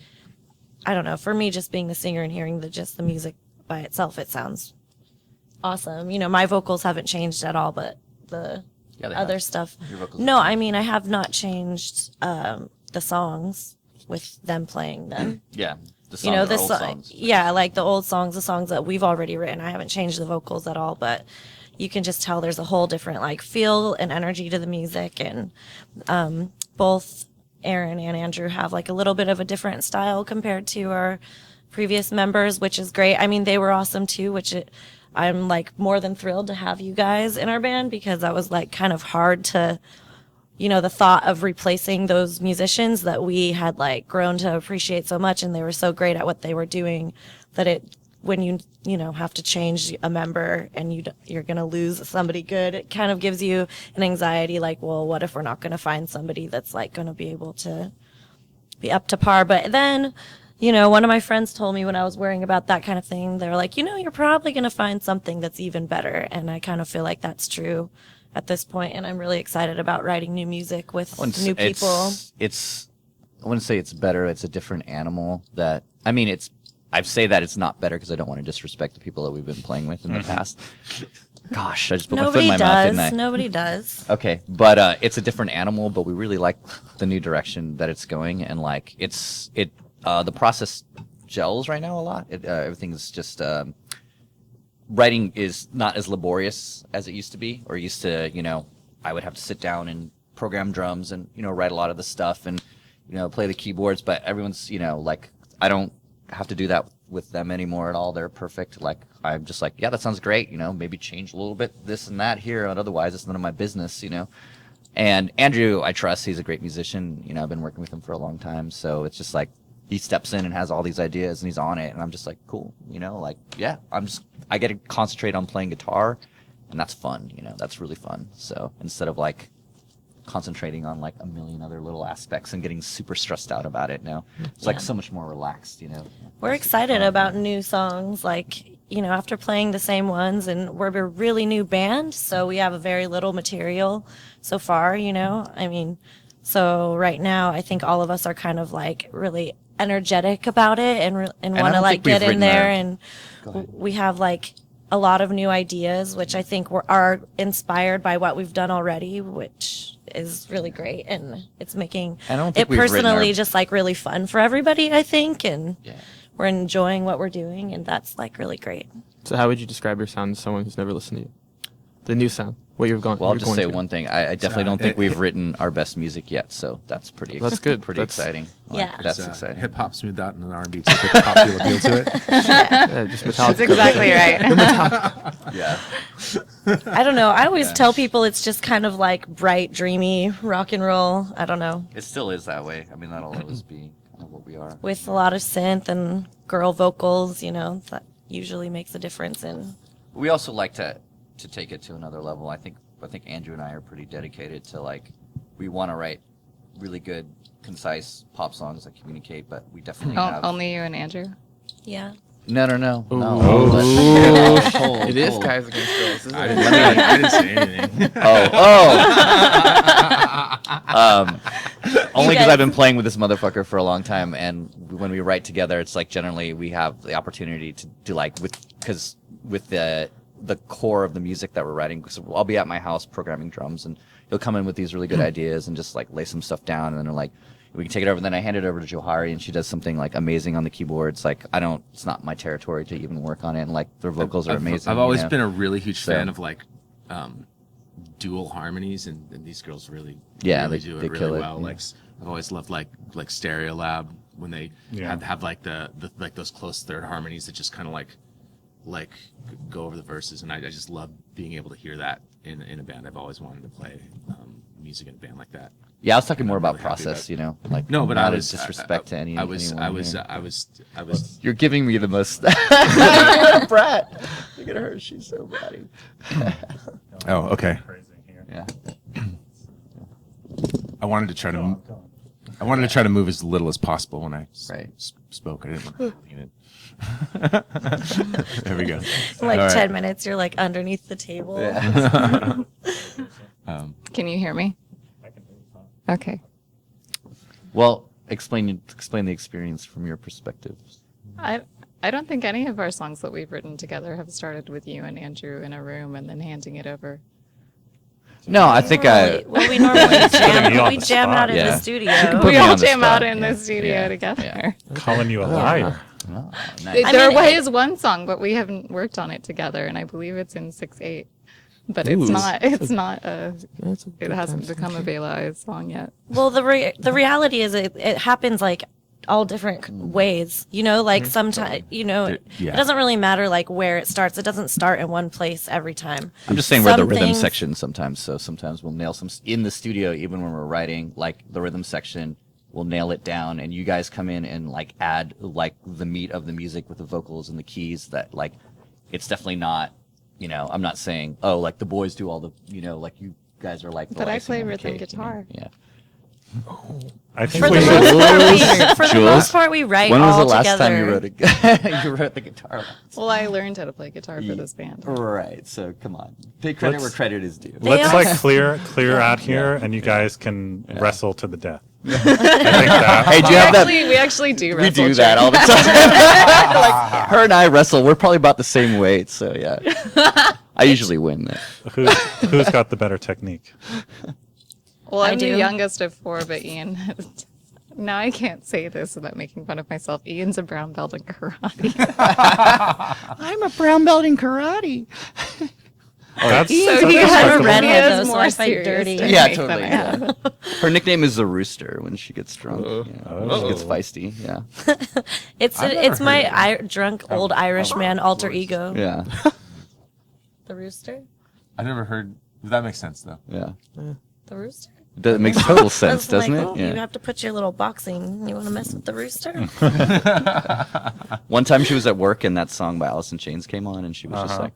I don't know, for me, just being the singer and hearing just the music by itself, it sounds awesome. My vocals haven't changed at all, but the Yeah, they other have. stuff. Your vocals No, have I mean, I have not changed the songs with them playing them. Yeah, the songs are old songs. Yeah, like the old songs, the songs that we've already written. I haven't changed the vocals at all, but you can just tell there's a whole different like feel and energy to the music. And both Aaron and Andrew have like a little bit of a different style compared to our previous members, which is great. I mean, they were awesome too, I'm like more than thrilled to have you guys in our band, because that was like kind of hard to, the thought of replacing those musicians that we had like grown to appreciate so much, and they were so great at what they were doing, that when you have to change a member and you're going to lose somebody good, it kind of gives you an anxiety, like, well, what if we're not going to find somebody that's like going to be able to be up to par? But then, one of my friends told me when I was worrying about that kind of thing, they were like, you're probably going to find something that's even better. And I kind of feel like that's true at this point, and I'm really excited about writing new music with new people. I wouldn't say it's better. It's a different animal. I say that it's not better because I don't want to disrespect the people that we've been playing with in the past. Gosh, I just put my foot in my mouth, didn't I? Nobody does. Okay, but it's a different animal. But we really like the new direction that it's going, and like the process gels right now a lot. Everything's just. Writing is not as laborious as it used to be, or used to, I would have to sit down and program drums and, write a lot of the stuff and, play the keyboards, but everyone's, like, I don't have to do that with them anymore at all. They're perfect. Like, I'm just like, yeah, that sounds great, maybe change a little bit this and that here, and otherwise it's none of my business, And Andrew, I trust, he's a great musician, I've been working with him for a long time, so it's just like, he steps in and has all these ideas and he's on it, and I'm just like, cool, yeah, I get to concentrate on playing guitar, and that's fun, that's really fun. So instead of like concentrating on like a million other little aspects and getting super stressed out about it, it's like so much more relaxed, We're excited about new songs, like, after playing the same ones, and we're a really new band, so we have a very little material so far, I mean, so right now I think all of us are kind of like really energetic about it and want to like get in there, and we have like a lot of new ideas, which I think are inspired by what we've done already, which is really great, and it's making it personally just like really fun for everybody, I think, and we're enjoying what we're doing, and that's like really great. So how would you describe your sound to someone who's never listened to you? The new sound. What you've gone. Well, I'll just say one thing. I definitely don't think we've written our best music yet, so that's pretty. That's good. Pretty exciting. Yeah, that's exciting. Hip hop smooth out and an R&B to hip hop feel appeal to it. Yeah, just Metallica. That's exactly right. Yeah. I don't know. I always tell people it's just kind of like bright, dreamy rock and roll. I don't know. It still is that way. I mean, that'll always be kind of what we are. With a lot of synth and girl vocals, that usually makes a difference in. We also like to take it to another level. I think Andrew and I are pretty dedicated to, like, we want to write really good, concise pop songs that communicate, but we definitely have. Only you and Andrew? Yeah. No. It is guys against girls, isn't it? I didn't say anything. Only because I've been playing with this motherfucker for a long time, and when we write together, it's like generally we have the opportunity to do like with the core of the music that we're writing. So I'll be at my house programming drums, and he'll come in with these really good ideas and just like lay some stuff down, and then like we can take it over. And then I hand it over to Johari, and she does something like amazing on the keyboards. Like it's not my territory to even work on it, and like their vocals are amazing. I've always been a really huge fan of like dual harmonies, and these girls really do it really well. Yeah. Like I've always loved like Stereolab when they have like the like those close third harmonies that just kind of like go over the verses, and I just love being able to hear that in a band. I've always wanted to play music in a band like that. Yeah, I was talking more about process, like no, but not I was disrespect to any. I was. You're giving me the most brat. Look at her, she's so bratty. Oh, okay. Crazy here. Yeah. I wanted to try to move as little as possible when I spoke. I didn't want to lean in. There we go. Like All right. 10 minutes, you're like underneath the table. Can you hear me? Okay. Well, explain the experience from your perspective. I don't think any of our songs that we've written together have started with you and Andrew in a room and then handing it over. No, I think we normally Putting you on we the jam spot. out in Yeah. the studio. Put We me all on the jam spot, out in yeah. the studio Yeah. together. Yeah. Calling you a liar. Oh, nice. I There mean, is one song, but we haven't worked on it together, and I believe it's in 6/8. But it's not. It hasn't become a Vela Eyes song yet. Well, the reality is it happens like all different ways, you know, like sometimes, you know, it doesn't really matter like where it starts. It doesn't start in one place every time. I'm just saying we're the rhythm things- section sometimes. So sometimes we'll nail some in the studio, even when we're writing, like the rhythm section, we'll nail it down, and you guys come in and like add like the meat of the music with the vocals and the keys. That like, it's definitely not, you know, I'm not saying like the boys do all the, you know, like you guys are like. the But I icing play on the rhythm cake, guitar. You know? I think For we the should. most part, we write When was all the last together. time you wrote you wrote the guitar? Well, I learned how to play guitar for this band. Right. So come on, pay credit Let's- where credit is due. They Let's are- like clear out here, and you guys can wrestle to the death. I think that. Hey, do you have that? We actually do. We wrestle do that church. all the time. Like, her and I wrestle. We're probably about the same weight, so yeah. I usually win. Who's got the better technique? Well, I I'm the do. youngest of four, but Ian. Now I can't say this without making fun of myself. Ian's a brown belt in karate. I'm a brown belt in karate. That's, So that's he has respectable. a red he head, has though, so more I fight serious dirty. technique Yeah, than totally. I Yeah. have. Her nickname is the Rooster when she gets drunk. She gets feisty. Yeah. It's my drunk old Irish man alter ego. Yeah. The rooster. I never heard. That makes sense though. Yeah. The rooster. It makes total I sense, was doesn't like, it? oh, you have to put your little boxing. You want to mess with the rooster? One time she was at work and that song by Alice in Chains came on, and she was just like,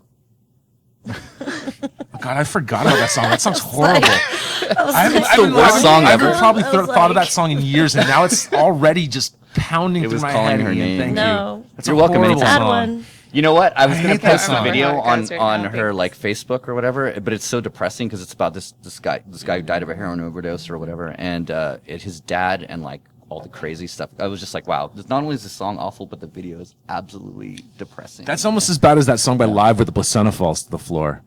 God, I forgot about that song. That song's horrible. It's the worst song I ever. haven't probably I was thought of like- that song in years, and now it's already just pounding It through was my calling head. her Ian. name. Thank No. you. That's You're a welcome horrible anytime. Bad song. one. you know what? I was I gonna hate that post a song. video I know how it goes right on now, her thanks. like Facebook or whatever, but it's so depressing because it's about this guy who died of a heroin overdose or whatever, and his dad and like all the crazy stuff. I was just like, wow. Not only is the song awful, but the video is absolutely depressing. That's almost as bad as that song by Live where the placenta falls to the floor.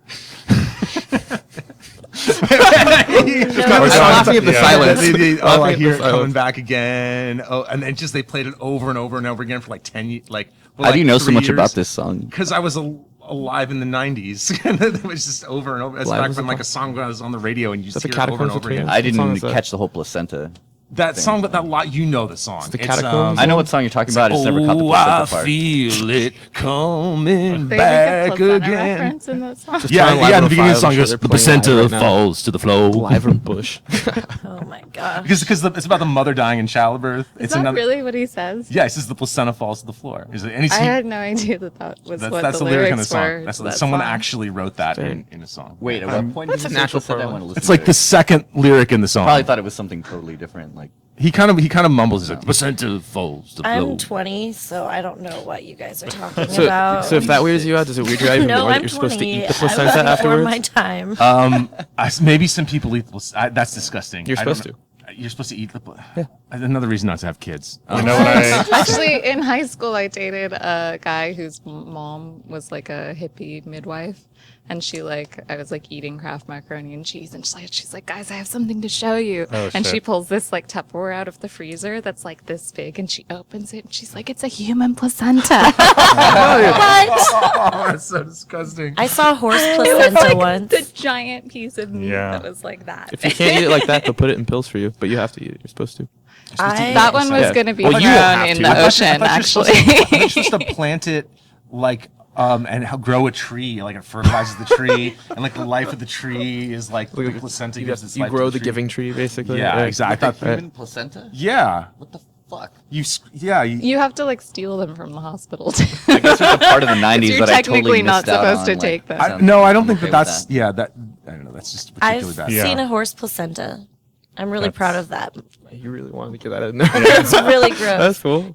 Laughing at the silence. Oh, I at hear the it coming silence. back again. Oh, and then just they played it over and over and over again for like 10 years. Like, How do you know so much about this song? Because I was alive in the 90s. And it was just over and over. It's Live back was when a like co- a song was on the radio and you just that hear the it over and Catacombs over of again. I What song didn't is that? catch the whole placenta. That song, that lot, you know the song. the Catacombs? I know what song you're talking about. I just never caught the Oh, placenta I part. feel it coming They back make a placenta again. reference in that song. Just Yeah, trying live yeah. In on the beginning of the file, song, I'm goes, sure the they're playing placenta live right now. falls to the floor. Live from Bush. Oh my god. Because it's about the mother dying in childbirth. Is that really what he says? Yeah, it says the placenta falls to the floor. Is it? And I had no idea that was what that's the the lyric in the lyrics song. were. That's to that someone song. actually wrote that in a song. Wait, at what point That's did a you say natural placenta? I parallel. want to listen It's like to the it. second lyric in the song. Probably thought it was something totally different. Like, He kind of mumbles. He's like, the placenta falls to the floor. I'm 20, so I don't know what you guys are talking So, about. so if that weirds you out, does it weird you out even no, more that I'm you're 20. supposed to eat the I was placenta before afterwards? my time. Maybe some people eat the placenta. That's disgusting. You're I don't supposed know. You're supposed to eat the. Another reason not to have kids. You know what I? Actually, in high school, I dated a guy whose mom was like a hippie midwife. And I was like eating Kraft macaroni and cheese, and she's like, guys, I have something to show you. Oh, and she shit. pulls this like Tupperware out of the freezer that's like this big, and she opens it, and she's like, it's a human placenta. What? Oh, that's so disgusting. I saw horse It was placenta like once. the giant piece of meat Yeah. that was like that. If you can't eat it like that, they'll put it in pills for you, but you have to eat it. You're supposed to. That one was Yeah. going to be Well, you thrown have in to. the ocean, I actually. thought you're supposed to plant it like and grow a tree, like it fertilizes the tree, and like the life of the tree is like the placenta gives its You life to grow the tree. giving tree, basically. Yeah, exactly. I thought. human placenta? Yeah, What the fuck? you. You have to like steal them from the hospital. I guess there's a part of the 90s You're that I technically totally not missed out supposed on, to like, take them. sounds- No, I don't I'm think okay with that's. that. Yeah, that. I don't know. That's just I've particularly bad. Yeah. seen a horse placenta. I'm really That's- proud of that. You really wanted to get that in there. It's really gross. That's cool.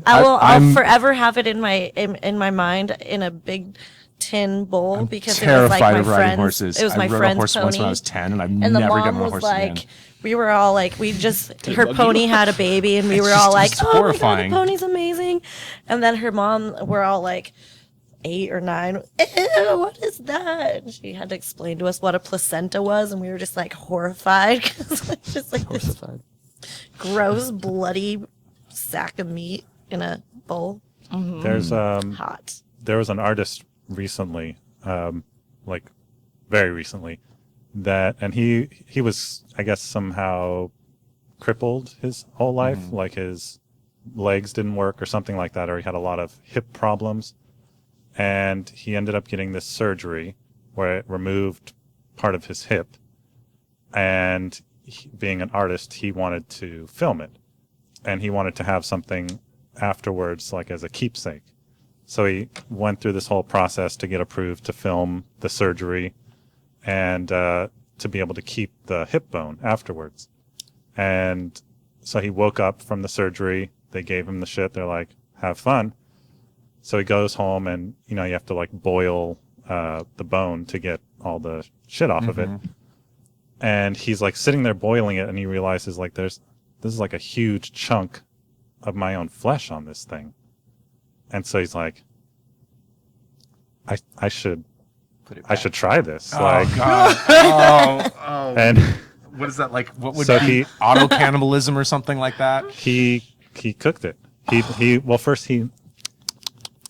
I'll I'm- forever have it in my mind in a big tin bowl because it was terrified like my of riding friend's. horses. It was I my rode a friend's horse pony. once when I was 10, and I've And the never mom gotten on a was horse like, again. we were all like, her pony had a baby, and we were all like, it's oh my god, horrifying. the pony's amazing. And then her mom, we're all like 8 or 9. Ew, what is that? And she had to explain to us what a placenta was, and we were just like horrified because it's just like this Horsified. gross, bloody sack of meat in a bowl. There's Hot. there was an artist recently, like very recently, and he was, I guess, somehow crippled his whole life. Like his legs didn't work or something like that, or he had a lot of hip problems. And he ended up getting this surgery where it removed part of his hip. And being an artist, he wanted to film it. And he wanted to have something afterwards, like as a keepsake. So he went through this whole process to get approved to film the surgery and to be able to keep the hip bone afterwards. And so he woke up from the surgery. They gave him the shit. They're like, have fun. So he goes home and, you have to like boil the bone to get all the shit off of it. And he's like sitting there boiling it and he realizes like this is like a huge chunk of my own flesh on this thing. And so he's like, I should try this. Oh, God. And What is that like? What would So be he- auto cannibalism or something like that? he cooked it. Well, first he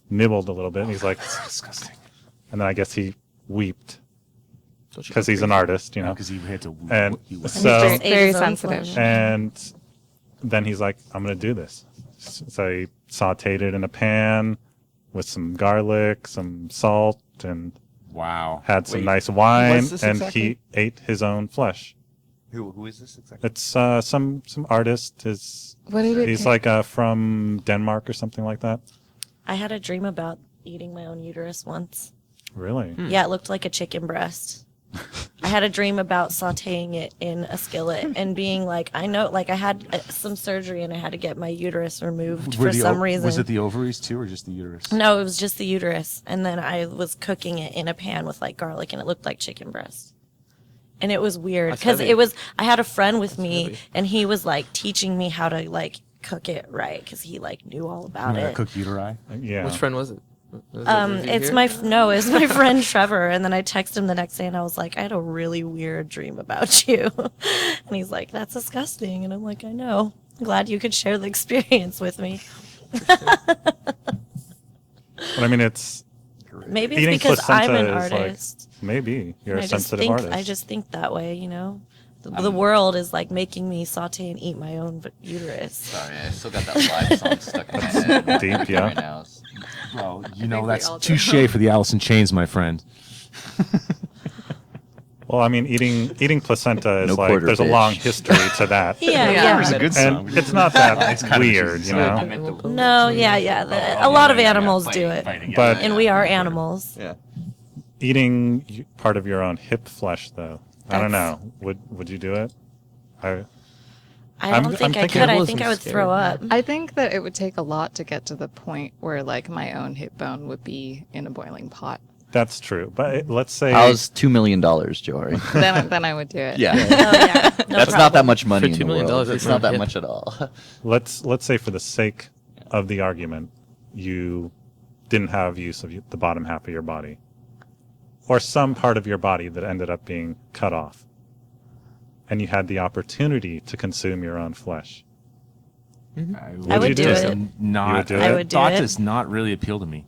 nibbled a little bit and he's like, It's disgusting. and then I guess he weeped Don't you because he's an artist, Because he had to. And he was- so- Just ate Very his own sensitive. flesh. And then he's like, I'm going to do this. So he sauteed it in a pan with some garlic, some salt, and wow. had some Wait, nice wine, what's this and exactly? he ate his own flesh. Who is this exactly? It's some artist. What did it He's take? like from Denmark or something like that. I had a dream about eating my own uterus once. Really? Yeah, it looked like a chicken breast. I had a dream about sauteing it in a skillet and being like, I know, like I had some surgery and I had to get my uterus removed Were for the some reason. Was it the ovaries too, or just the uterus? No, it was just the uterus. And then I was cooking it in a pan with like garlic and it looked like chicken breast. And it was weird That's because heavy. I had a friend with me heavy. and he was like teaching me how to like cook it right because he like knew all about it. Cook uteri. Yeah. Which friend was it? Was it It's here? it's my friend Trevor. And then I texted him the next day and I was like, I had a really weird dream about you. And he's like, that's disgusting. And I'm like, I know. I'm glad you could share the experience with me. But I mean, it's Maybe it's Eating because I'm an placenta is, like, artist. maybe you're a I just sensitive think artist. I just think that way, you know. The world is like making me saute and eat my own uterus. Sorry, I still got that live song stuck in my head. deep, yeah. Right now. Well, you think know we that's all do. touche for the Alice in Chains, my friend. Well, I mean, eating placenta is No like quarter there's a bitch. long history to that. Yeah, Yeah. yeah. a good song. And it's not that It's kind of weird, cheesy, you so- I know. meant the No, yeah. A lot of animals do it, But and we are animals. yeah. eating part of your own hip flesh, though, I don't That's- know. Would you do it? I I'm don't think I thinking could. I cannibalism's think I would scary. throw up. I think that it would take a lot to get to the point where like my own hip bone would be in a boiling pot. That's true. But let's say How's $2 million, Jory? Then I would do it. Yeah. Oh yeah, no That's not that problem. much money For in the $2 million, world. that's It's not that hip. much at all. let's say for the sake of the argument, you didn't have use of the bottom half of your body, or some part of your body that ended up being cut off, and you had the opportunity to consume your own flesh. I would do it. Not, You would do I would do thought it. does not really appeal to me.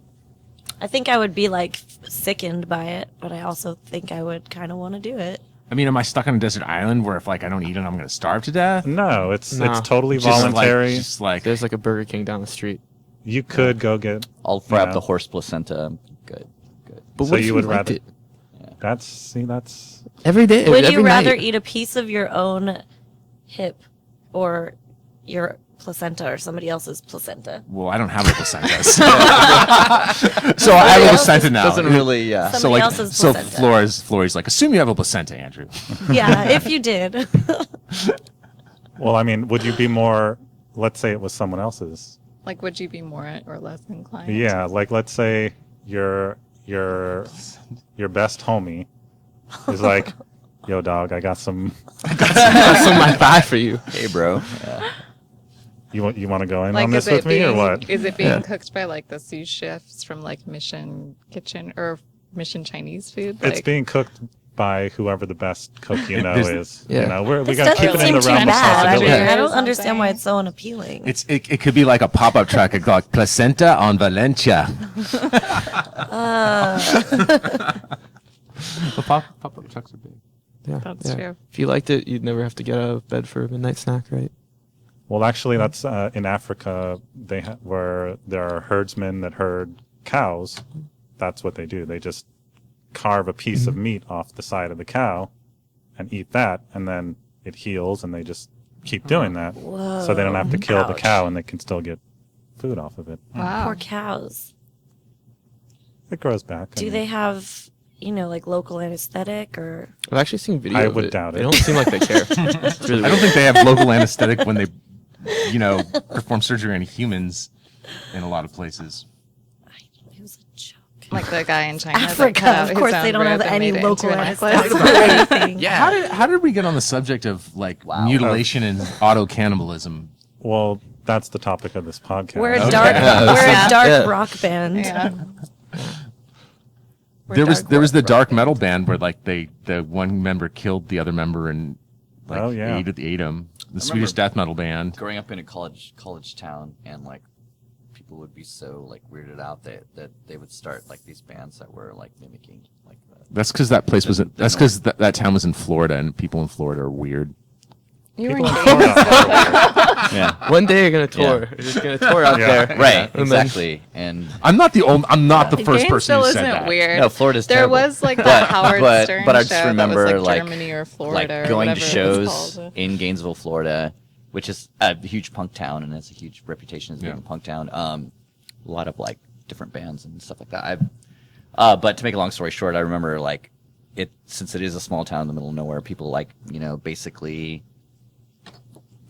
I think I would be like sickened by it, but I also think I would kind of want to do it. I mean, am I stuck on a desert island where if like I don't eat it, I'm gonna starve to death? No, it's No. totally Just like- voluntary. just like There's like a Burger King down the street. You could go get. I'll fry up Yeah. the horse placenta. I'm good. But So what if you would liked rather- it? That's Every day? Would every you rather night. eat a piece of your own hip or your placenta or somebody else's placenta. Well, I don't have a placenta, so I have a placenta now. Doesn't really, yeah. Somebody else's so placenta. Flori's like, assume you have a placenta, Andrew. Yeah, if you did. Well, I mean, would you be more? Let's say it was someone else's. Like, would you be more or less inclined? Yeah, like let's say your best homie is like, yo, dog, I got some. That's on my thigh for you. Hey, bro. You want to go in Like, on this is it with me or what? Is it being cooked by like the sous chefs from like Mission Kitchen or Mission Chinese food? It's Like, being cooked by whoever the best cook you know There's- is. Yeah. You know, we This got to keep doesn't it in seem the too realm of bad. I, possibility. mean, I don't Something. understand why it's so unappealing. It could be like a pop-up truck like placenta on Valencia. The pop-up trucks are big. Yeah, That's true. If you liked it, you'd never have to get out of bed for a midnight snack, right? Well, actually, that's in Africa. Where there are herdsmen that herd cows. That's what they do. They just carve a piece of meat off the side of the cow and eat that, and then it heals, and they just keep doing that. Whoa. So they don't have to kill the Ouch. cow, and they can still get food off of it. Wow. Poor cows. It grows back. Do they have, like local anesthetic or? I've actually seen video. I of would it. doubt They it. don't seem like they care. It's really I don't think they have local anesthetic when they, perform surgery on humans in a lot of places. It was a joke. Like the guy in China. that Africa, cut out of his course, own they don't have rib and any made it local into a anesthetic necklace. or anything. Yeah. How did we get on the subject of like mutilation and auto cannibalism? Well, that's the topic of this podcast. We're a Okay. dark, Yeah, we're a yeah. dark Yeah. rock band. Yeah. There was the dark metal band where like the one member killed the other member and like Oh, yeah. ate him. The I Swedish remember death metal band. Growing up in a college town, and like people would be so like weirded out that they would start like these bands that were like mimicking like that. That's because that place was. That's because that town was in Florida, and people in Florida are weird. You were People in engaged. Florida Yeah. One day you're gonna tour. Yeah. You're just gonna tour out Yeah. there. Right. And then- Exactly. And I'm not the first person Gainesville who isn't said that. weird. no, Florida's There terrible. was like that Howard Stern but I show just remember that was like, like Germany or Florida or going to whatever it was shows called. in Gainesville, Florida, which is a huge punk town and has a huge reputation as being Yeah. a punk town. A lot of like different bands and stuff like that. But to make a long story short, I remember like since it is a small town in the middle of nowhere, people like basically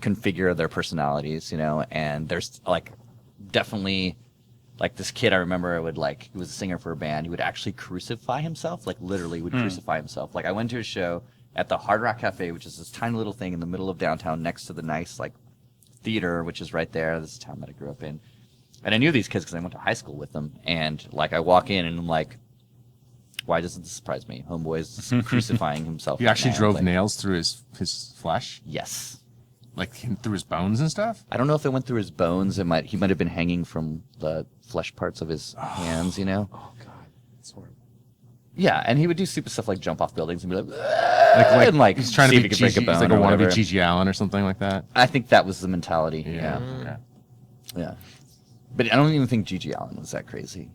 configure their personalities, and there's like definitely like this kid I remember he was a singer for a band. He would actually crucify himself, like literally would crucify himself. Like I went to a show at the Hard Rock Cafe, which is this tiny little thing in the middle of downtown next to the nice like theater, which is right there. This is a town that I grew up in. And I knew these kids because I went to high school with them. And like I walk in and I'm like, why doesn't this surprise me? Homeboy's crucifying himself. He right actually now. drove Like, nails through his flesh, Yes. like through his bones and stuff. I don't know if it went through his bones. He might have been hanging from the flesh parts of his hands, Oh god, that's horrible. Yeah, and he would do stupid stuff like jump off buildings and be like, Like and, like he's trying see to if be he could break a He's bone like a or wannabe whatever. Gigi Allen or something like that. I think that was the mentality. Yeah. Yeah. Okay. Yeah. But I don't even think Gigi Allen was that crazy.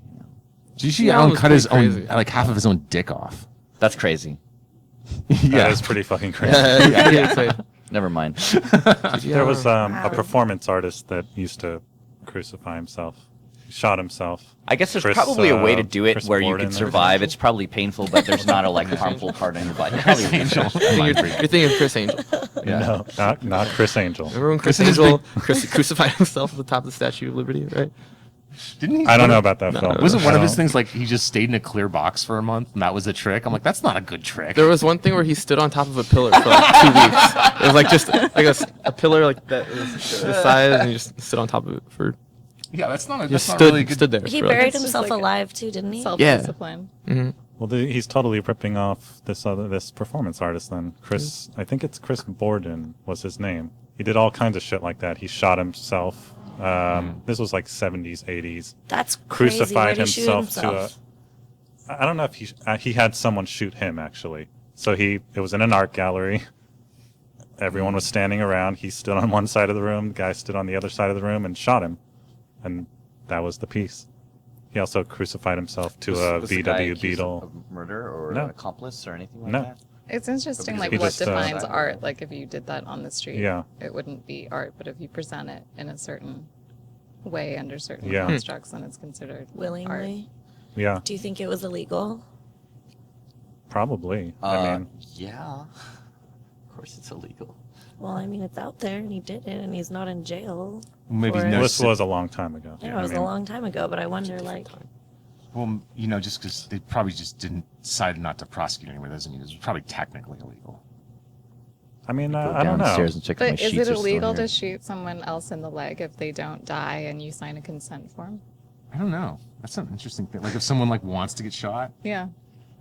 Gigi Yeah, it Allen was cut his pretty own crazy. like half of his own dick off. That's crazy. That is pretty fucking crazy. It's like, Never mind. There was a performance artist that used to crucify himself. He shot himself. I guess there's Chris, probably a way to do it Chris where you Borden could or survive. something. It's probably painful, but there's not a like harmful part in your body. Probably Angel. you're thinking Chris Angel. No, not Chris Angel. Remember when Chris Angel crucified himself at the top of the Statue of Liberty, right? Didn't he? I don't know about that film. Wasn't one I of his don't- things like he just stayed in a clear box for a month and that was the trick? I'm like, that's not a good trick. There was one thing where he stood on top of a pillar for like 2 weeks. It was like just like a pillar like that was this size, and he just stood on top of it for Yeah, that's not just not really a good. stood there. He for, like- buried It's just himself like a alive too, didn't he? Self-discipline. Well, he's totally ripping off this performance artist. Then Chris, I think it's Chris Borden was his name. He did all kinds of shit like that. He shot himself. This was like 70s, 80s. That's crazy. Crucified Where'd he shoot himself to a. I don't know if he had someone shoot him actually. So it was in an art gallery. Everyone was standing around. He stood on one side of the room. The guy stood on the other side of the room and shot him, and that was the piece. He also crucified himself to a Was the guy VW accused Beetle. of murder or No. an accomplice or anything like No. that? It's interesting, like You what just, defines art. Like if you did that on the street, Yeah. it wouldn't be art. But if you present it in a certain way under certain Yeah. constructs, then it's considered art. Willingly. Yeah, Do you think it was illegal? probably. I mean, Yeah. Of course it's illegal. Well, I mean, it's out there, and he did it, and he's not in jail. Maybe for it. no. this was a long time ago. Yeah, I it was mean, a long time ago, but I wonder, like, Well, just because they probably just didn't decide not to prosecute anyway doesn't mean it's probably technically illegal. I mean, Go I don't know. downstairs and check if my But is sheets it are still illegal here. to shoot someone else in the leg if they don't die and you sign a consent form? I don't know. That's an interesting thing. Like if someone like wants to get shot, Yeah.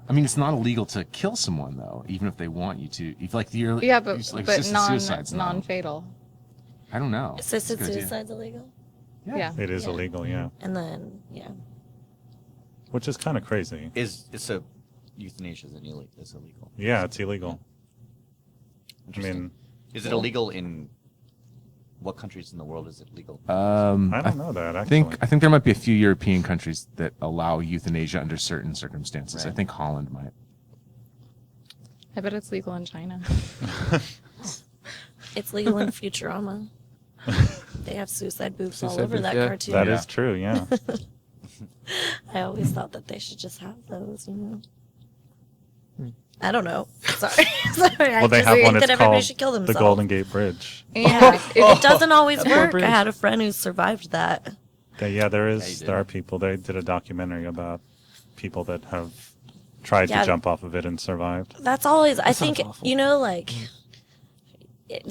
I mean, it's not illegal to kill someone though, even if they want you to. If like you're Yeah, but it's like but assisted suicide's not. non-fatal. I don't know. assisted That's a good idea. suicide's illegal? Yeah. It is Yeah. illegal, yeah. And then, yeah. Which is kind of crazy. So euthanasia is illegal. Yeah, it's illegal. I Interesting. mean, Is it illegal in what countries in the world is it legal? I don't know that actually. I think there might be a few European countries that allow euthanasia under certain circumstances. I Right. think Holland might. I bet it's legal in China. It's legal in Futurama. They have suicide booths all Suicide over booth, that yeah. cartoon. That is true, yeah. I always thought that they should just have those, you know. I don't know. Sorry. Sorry. Well, I they just have think one. that It's everybody called should kill the themselves. Golden Gate Bridge. Yeah, it doesn't always That poor work. I bridge. had a friend who survived that. Yeah, there Yeah, is. you There did. are people. They did a documentary about people that have tried Yeah. to jump off of it and survived. That's always, I That sounds think, awful. you know, like,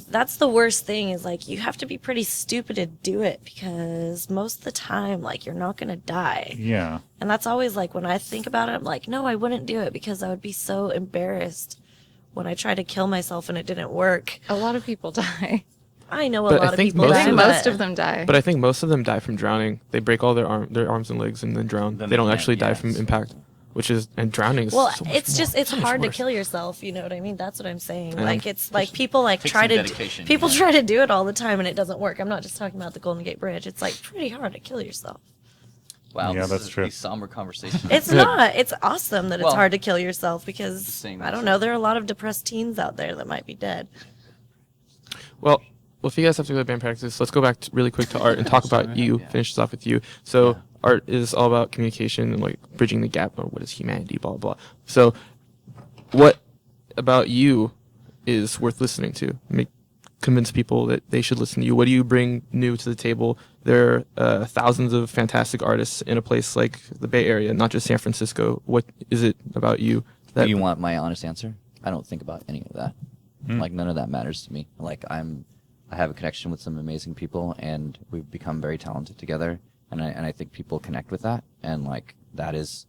that's the worst thing is, like, you have to be pretty stupid to do it because most of the time, like, you're not going to die. Yeah, And that's always, like, when I think about it, I'm like, no, I wouldn't do it because I would be so embarrassed when I tried to kill myself and it didn't work. A lot of people die. I know a But I lot of think people most I die, think of most but- of them die. But I think most of them die from drowning. They break all their arms and legs and then drown. Then they don't they actually can't, die yeah, from so- impact, and drowning is Well, so much it's more- just it's so much hard to worse. kill yourself. You know what I mean? That's what I'm saying. Yeah. Like it's like people like Take try some to dedication, people yeah. try to do it all the time and it doesn't work. I'm not just talking about the Golden Gate Bridge. It's like pretty hard to kill yourself. Wow, Yeah, this that's is true. a somber conversation. It's not. It's awesome that it's Well, hard to kill yourself because just saying I that's don't know. There are a lot of depressed teens out there that might be dead. Well, if you guys have to go to band practice, let's go back really quick to art and talk about you. Yeah. Finish this off with you. So art is all about communication and like bridging the gap, or what is humanity, blah blah. Blah. So, what about you is worth listening to? Convince people that they should listen to you. What do you bring new to the table? There are thousands of fantastic artists in a place like the Bay Area, not just San Francisco. What is it about you that You want my honest answer? I don't think about any of that. Like none of that matters to me. Like I have a connection with some amazing people, and we've become very talented together. And I think people connect with that, and like that is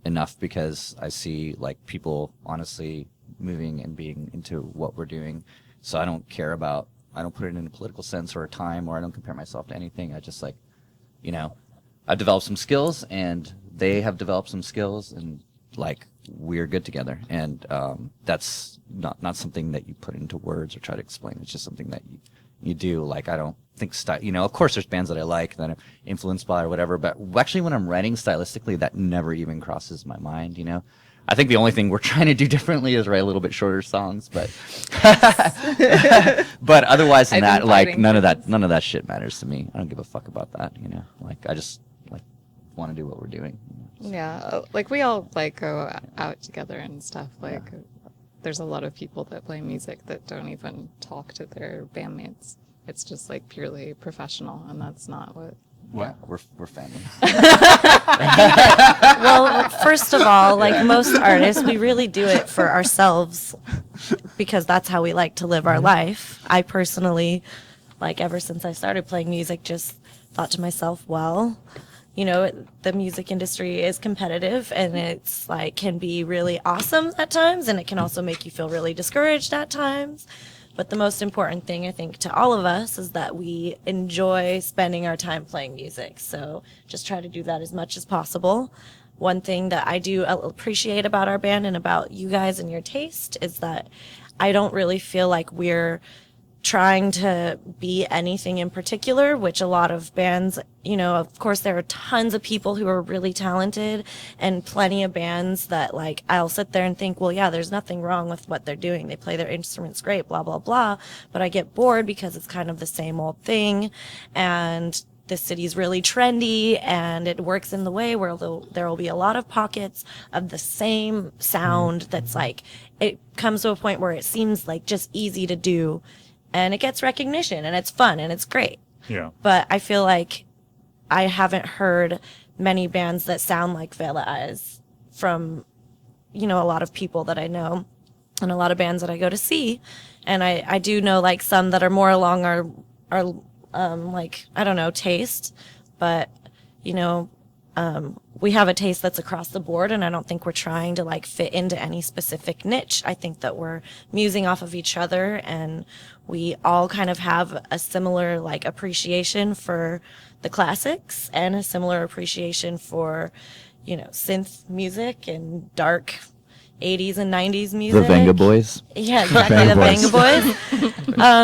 enough because I see like people honestly moving and being into what we're doing. So I don't care about. I don't put it in a political sense or a time, or I don't compare myself to anything. I just like, you know, I've developed some skills, and they have developed some skills, and like we're good together. And that's not something that you put into words or try to explain. It's just something that you do. Like I don't think you know, of course there's bands that I like that I'm influenced by or whatever, but actually when I'm writing stylistically, that never even crosses my mind, you know. I think the only thing we're trying to do differently is write a little bit shorter songs, but but otherwise than I've that, been like fighting none of that shit matters to me. I don't give a fuck about that, you know. Like I just like want to do what we're doing. Yeah, like we all like go out together and stuff. Like there's a lot of people that play music that don't even talk to their bandmates. It's just like purely professional, and that's not what. Yeah, we're family. Well, first of all, like most artists, we really do it for ourselves because that's how we like to live our life. I personally, like ever since I started playing music, just thought to myself, well, you know, the music industry is competitive and it's like can be really awesome at times and it can also make you feel really discouraged at times. But the most important thing, I think, to all of us is that we enjoy spending our time playing music. So just try to do that as much as possible. One thing that I do appreciate about our band and about you guys and your taste is that I don't really feel like we're trying to be anything in particular, which a lot of bands, you know, of course there are tons of people who are really talented and plenty of bands that like I'll sit there and think, well, yeah, there's nothing wrong with what they're doing. They play their instruments great, blah, blah, blah. But I get bored because it's kind of the same old thing. And the city's really trendy and it works in the way where there will be a lot of pockets of the same sound that's like, it comes to a point where it seems like just easy to do. And it gets recognition, and it's fun, and it's great. Yeah. But I feel like I haven't heard many bands that sound like Vela Eyes from, you know, a lot of people that I know and a lot of bands that I go to see. And I do know, like, some that are more along our like, I don't know, taste. But, you know, we have a taste that's across the board, and I don't think we're trying to, like, fit into any specific niche. I think that we're musing off of each other, and we all kind of have a similar, like, appreciation for the classics and a similar appreciation for, you know, synth music and dark 80s and 90s music. The Venga Boys. Yeah, exactly, the Venga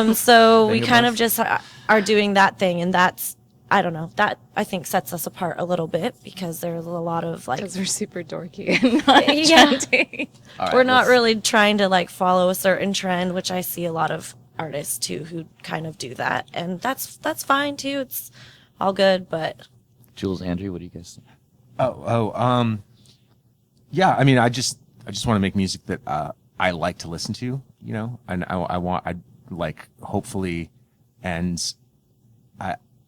Boys. So we kind of just are doing that thing, and that's, I don't know, that I think sets us apart a little bit because there's a lot of like, Because we're super dorky and not yeah, trendy. All right, we're not let's- really trying to like follow a certain trend, which I see a lot of artists too who kind of do that, and that's fine too. It's all good, but Jules, Andrew, what do you guys think? Yeah, I mean, I just want to make music that I like to listen to, you know, and I like, hopefully, and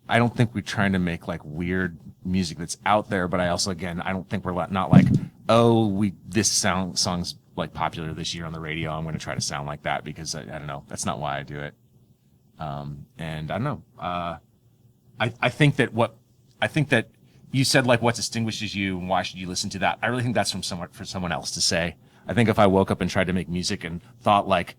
I don't think we're trying to make like weird music that's out there, but I also, again, I don't think we're not like, oh, this song's like popular this year on the radio, I'm going to try to sound like that, because I don't know, that's not why I do it. And I don't know, I think that you said like what distinguishes you and why should you listen to that. I really think that's for someone else to say. I think if I woke up and tried to make music and thought like,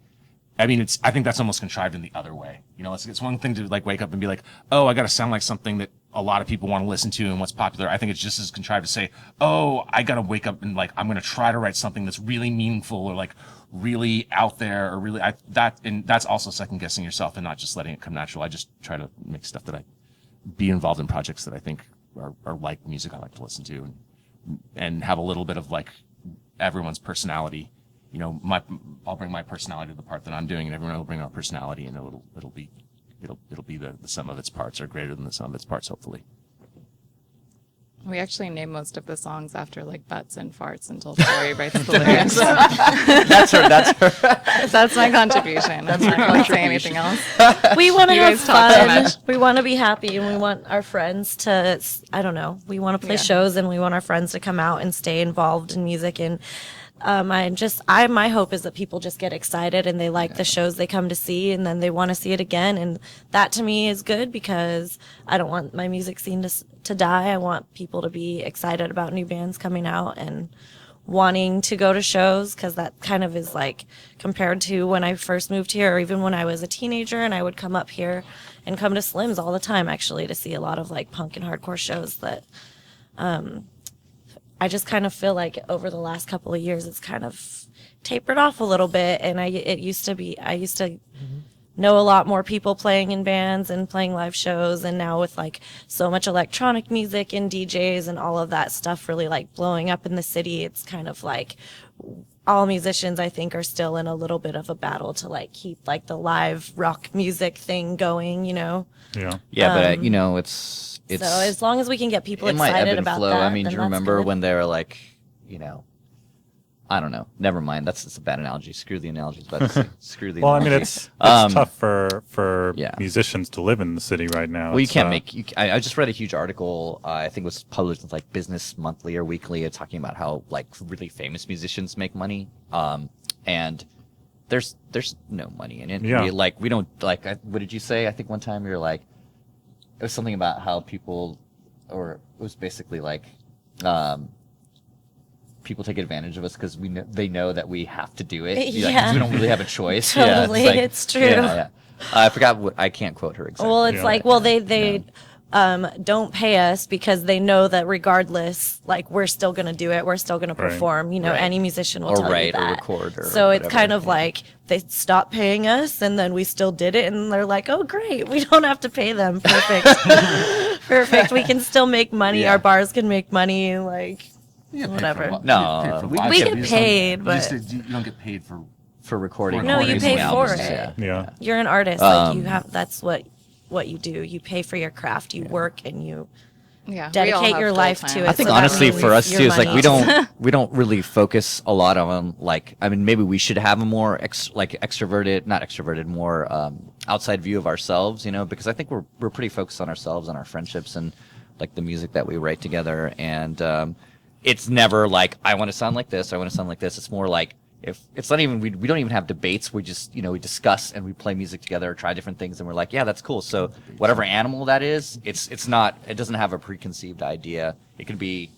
I mean, I think that's almost contrived in the other way. You know, it's one thing to like wake up and be like, oh, I got to sound like something that a lot of people want to listen to and what's popular. I think it's just as contrived to say, oh, I got to wake up and like, I'm going to try to write something that's really meaningful or like really out there or really and that's also second guessing yourself and not just letting it come natural. I just try to make stuff that be involved in projects that I think are like music I like to listen to and have a little bit of like everyone's personality. You know, I'll bring my personality to the part that I'm doing, and everyone will bring our personality, and it'll be the sum of its parts, or greater than the sum of its parts, hopefully. We actually name most of the songs after like butts and farts until Tori writes the lyrics. That's her. That's my contribution. I'm not going to say anything else. we want to You have guys talk so fun. much. We want to be happy, and we want our friends to, I don't know, we want to play shows, and we want our friends to come out and stay involved in music. And my hope is that people just get excited and they like the shows they come to see, and then they want to see it again. And that to me is good, because I don't want my music scene to die. I want people to be excited about new bands coming out and wanting to go to shows, because that kind of is like compared to when I first moved here, or even when I was a teenager and I would come up here and come to Slim's all the time, actually, to see a lot of like punk and hardcore shows that I just kind of feel like over the last couple of years it's kind of tapered off a little bit. And I used to know a lot more people playing in bands and playing live shows, and now with like so much electronic music and DJs and all of that stuff really like blowing up in the city, it's kind of like all musicians, I think, are still in a little bit of a battle to like keep like the live rock music thing going, you know? Yeah. Yeah, but you know, it's So as long as we can get people it might ebb excited and about flow. that, I mean, then do you that's remember good. when they were like, you know, I don't know. Never mind. That's a bad analogy. Screw the analogies. But screw the. Well, I mean, analogies. it's tough for yeah. musicians to live in the city right now. Well, you It's, can't make. I just read a huge article. I think it was published in like Business Monthly or Weekly, talking about how like really famous musicians make money. And there's no money in it. Yeah. We don't like. What did you say? I think one time you were like, it was something about how people, or it was basically like, people take advantage of us because they know that we have to do it. Like, 'cause Yeah. we don't really have a choice. Totally, yeah, it's true. Yeah, yeah. I forgot what, I can't quote her exactly. Well, it's Yeah. like, well, they don't pay us because they know that regardless, like we're still gonna do it, we're still gonna perform. You know, Right. any musician will Or tell you write or that. record or so it's whatever, kind of yeah. like they stopped paying us, and then we still did it, and they're like, "Oh, great, we don't have to pay them. Perfect, perfect. We can still make money. Yeah. Our bars can make money. Like You get paid whatever. for what? No, You get paid for we live get shows. You just don't- paid, you don't get paid for. for recording. No, you recordings pay and for albums, it. Yeah. Yeah. you're an artist. Like you have. That's what you do. You pay for your craft. You work and you Yeah, we all dedicate have your life full-time. to it. I think so that honestly means for us your too, it's like money. we don't really focus a lot on like, I mean, maybe we should have a more more outside view of ourselves, you know, because I think we're pretty focused on ourselves and our friendships and like the music that we write together. And it's never like, I want to sound like this, I want to sound like this. It's more like, if it's not even, we don't even have debates. We just, you know, we discuss and we play music together, try different things, and we're like, yeah, that's cool. So whatever animal that is, it doesn't have a preconceived idea. It can be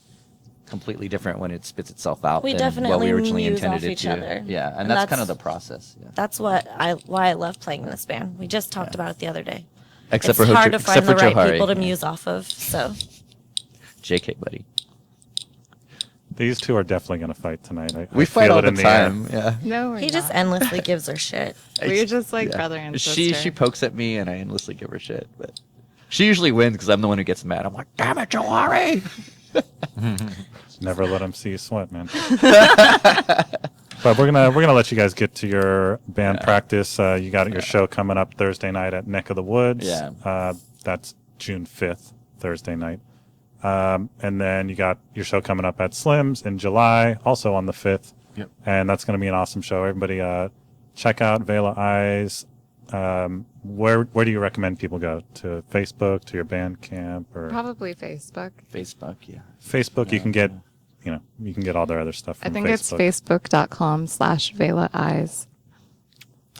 completely different when it spits itself out We than what definitely we originally muse intended off it each to. other. Yeah, and And that's kind of that's- the process. Yeah. That's why I love playing in this band. We just talked about it the other day. Except it's for hard to find the right Johari. people to muse off of. So JK, buddy. These two are definitely going to fight tonight. We I fight feel all it the in the air. time. Yeah. No, we're he just not. endlessly gives her shit. We're just like Yeah. brother and She sister. pokes at me and I endlessly give her shit, but she usually wins because I'm the one who gets mad. I'm like, damn it, Johari! Never let them see you sweat, man. But we're gonna let you guys get to your band practice. You got your show coming up Thursday night at Neck of the Woods. Yeah. That's June 5th, Thursday night. And then you got your show coming up at Slim's in July, also on the 5th. Yep. And that's going to be an awesome show. Everybody, check out Vela Eyes. Where do you recommend people go? To Facebook, to your Bandcamp, or Probably Facebook. Facebook, yeah. Facebook? You can get, you can get all their other stuff I from think it's Facebook. facebook.com/Vela Eyes.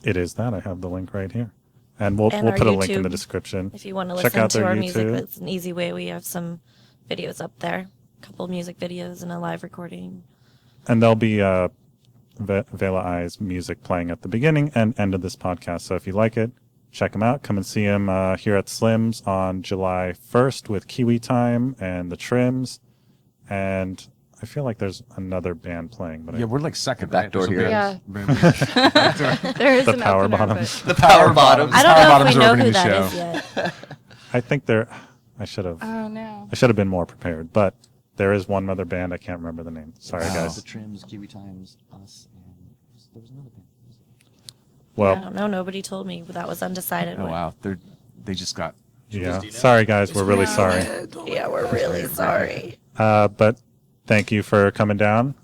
It is that. I have the link right here. And we'll And our put a link in the YouTube, description. If you want to Check listen out to their our YouTube. music, that's an easy way. We have some videos up there. A couple music videos and a live recording. And there'll be Vela Eyes music playing at the beginning and end of this podcast. So if you like it, check them out. Come and see them here at Slim's on July 1st with Kiwi Time and the Trims. And I feel like there's another band playing. But Yeah, we're like second. Backdoor right? Heroes. Yeah. There is The an Power opener, Bottoms. but- The Power Bottoms. I don't Power know Bottoms if we are know opening who the that is show. yet. I think I should have Oh no. been more prepared. But there is one other band. I can't remember the name. Sorry, The guys. Trims, Kiwi Times, us, and there was another band. I Well, don't know. Nobody told me. That was undecided. Oh wow, they just got. yeah. Sorry, guys. We're really sorry. Yeah, we're really sorry. But thank you for coming down.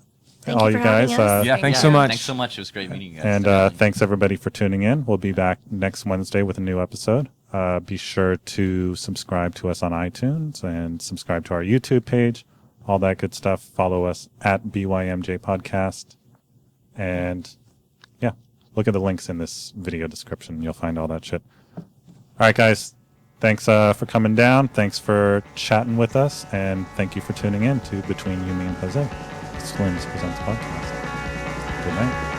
Thank all you you for having guys. us. Yeah, thanks so much. Thanks so much. It was great meeting you guys. And thanks everybody for tuning in. We'll be back next Wednesday with a new episode. Be sure to subscribe to us on iTunes and subscribe to our YouTube page. All that good stuff. Follow us at BYMJ Podcast. And yeah, look at the links in this video description. You'll find all that shit. All right, guys. Thanks for coming down. Thanks for chatting with us. And thank you for tuning in to Between You, Me, and Jose, Slims Presents Podcast. Good night.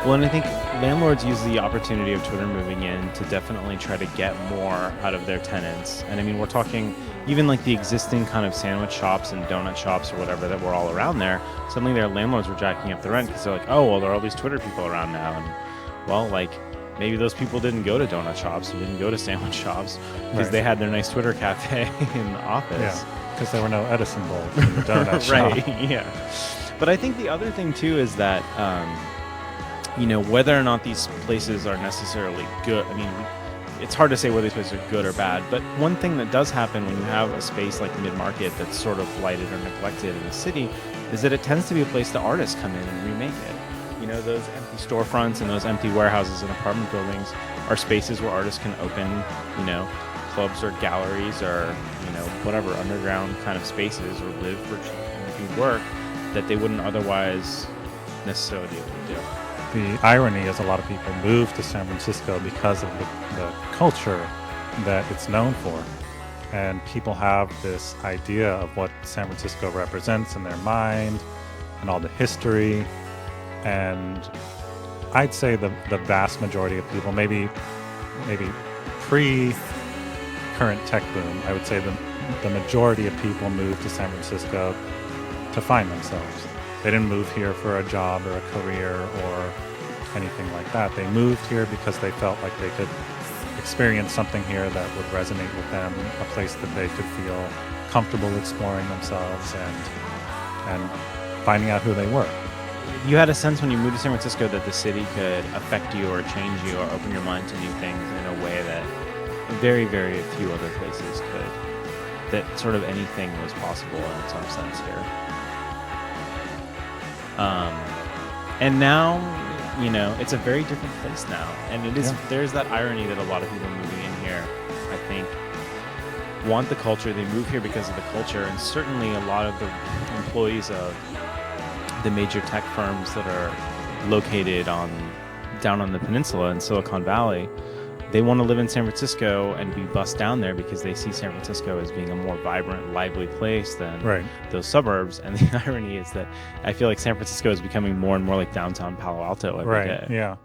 Well, and I think landlords use the opportunity of Twitter moving in to definitely try to get more out of their tenants. And I mean, we're talking even like the existing kind of sandwich shops and donut shops or whatever that were all around there. Suddenly their landlords were jacking up the rent because they're like, oh, well, there are all these Twitter people around now. And well, like maybe those people didn't go to donut shops or didn't go to sandwich shops because they had their nice Twitter cafe in the office. Yeah, because there were no Edison bulbs in the donut shop. Right, yeah. But I think the other thing too is that, you know, whether or not these places are necessarily good, I mean, it's hard to say whether these places are good or bad, but one thing that does happen when you have a space like mid-market that's sort of blighted or neglected in a city is that it tends to be a place that artists come in and remake it. You know, those empty storefronts and those empty warehouses and apartment buildings are spaces where artists can open, you know, clubs or galleries or, you know, whatever underground kind of spaces or live for cheap and do work that they wouldn't otherwise necessarily be able to do. The irony is a lot of people move to San Francisco because of the culture that it's known for. And people have this idea of what San Francisco represents in their mind and all the history. And I'd say the vast majority of people, maybe pre-current tech boom, I would say the majority of people move to San Francisco to find themselves. They didn't move here for a job or a career or anything like that. They moved here because they felt like they could experience something here that would resonate with them, a place that they could feel comfortable exploring themselves and finding out who they were. You had a sense when you moved to San Francisco that the city could affect you or change you or open your mind to new things in a way that very, very few other places could. That sort of anything was possible in some sense here. And now, you know, it's a very different place now. And it is there's that irony that a lot of people moving in here, I think, want the culture. They move here because of the culture. And certainly a lot of the employees of the major tech firms that are located down on the peninsula in Silicon Valley, they want to live in San Francisco and be bussed down there because they see San Francisco as being a more vibrant, lively place than those suburbs. And the irony is that I feel like San Francisco is becoming more and more like downtown Palo Alto every day. Yeah.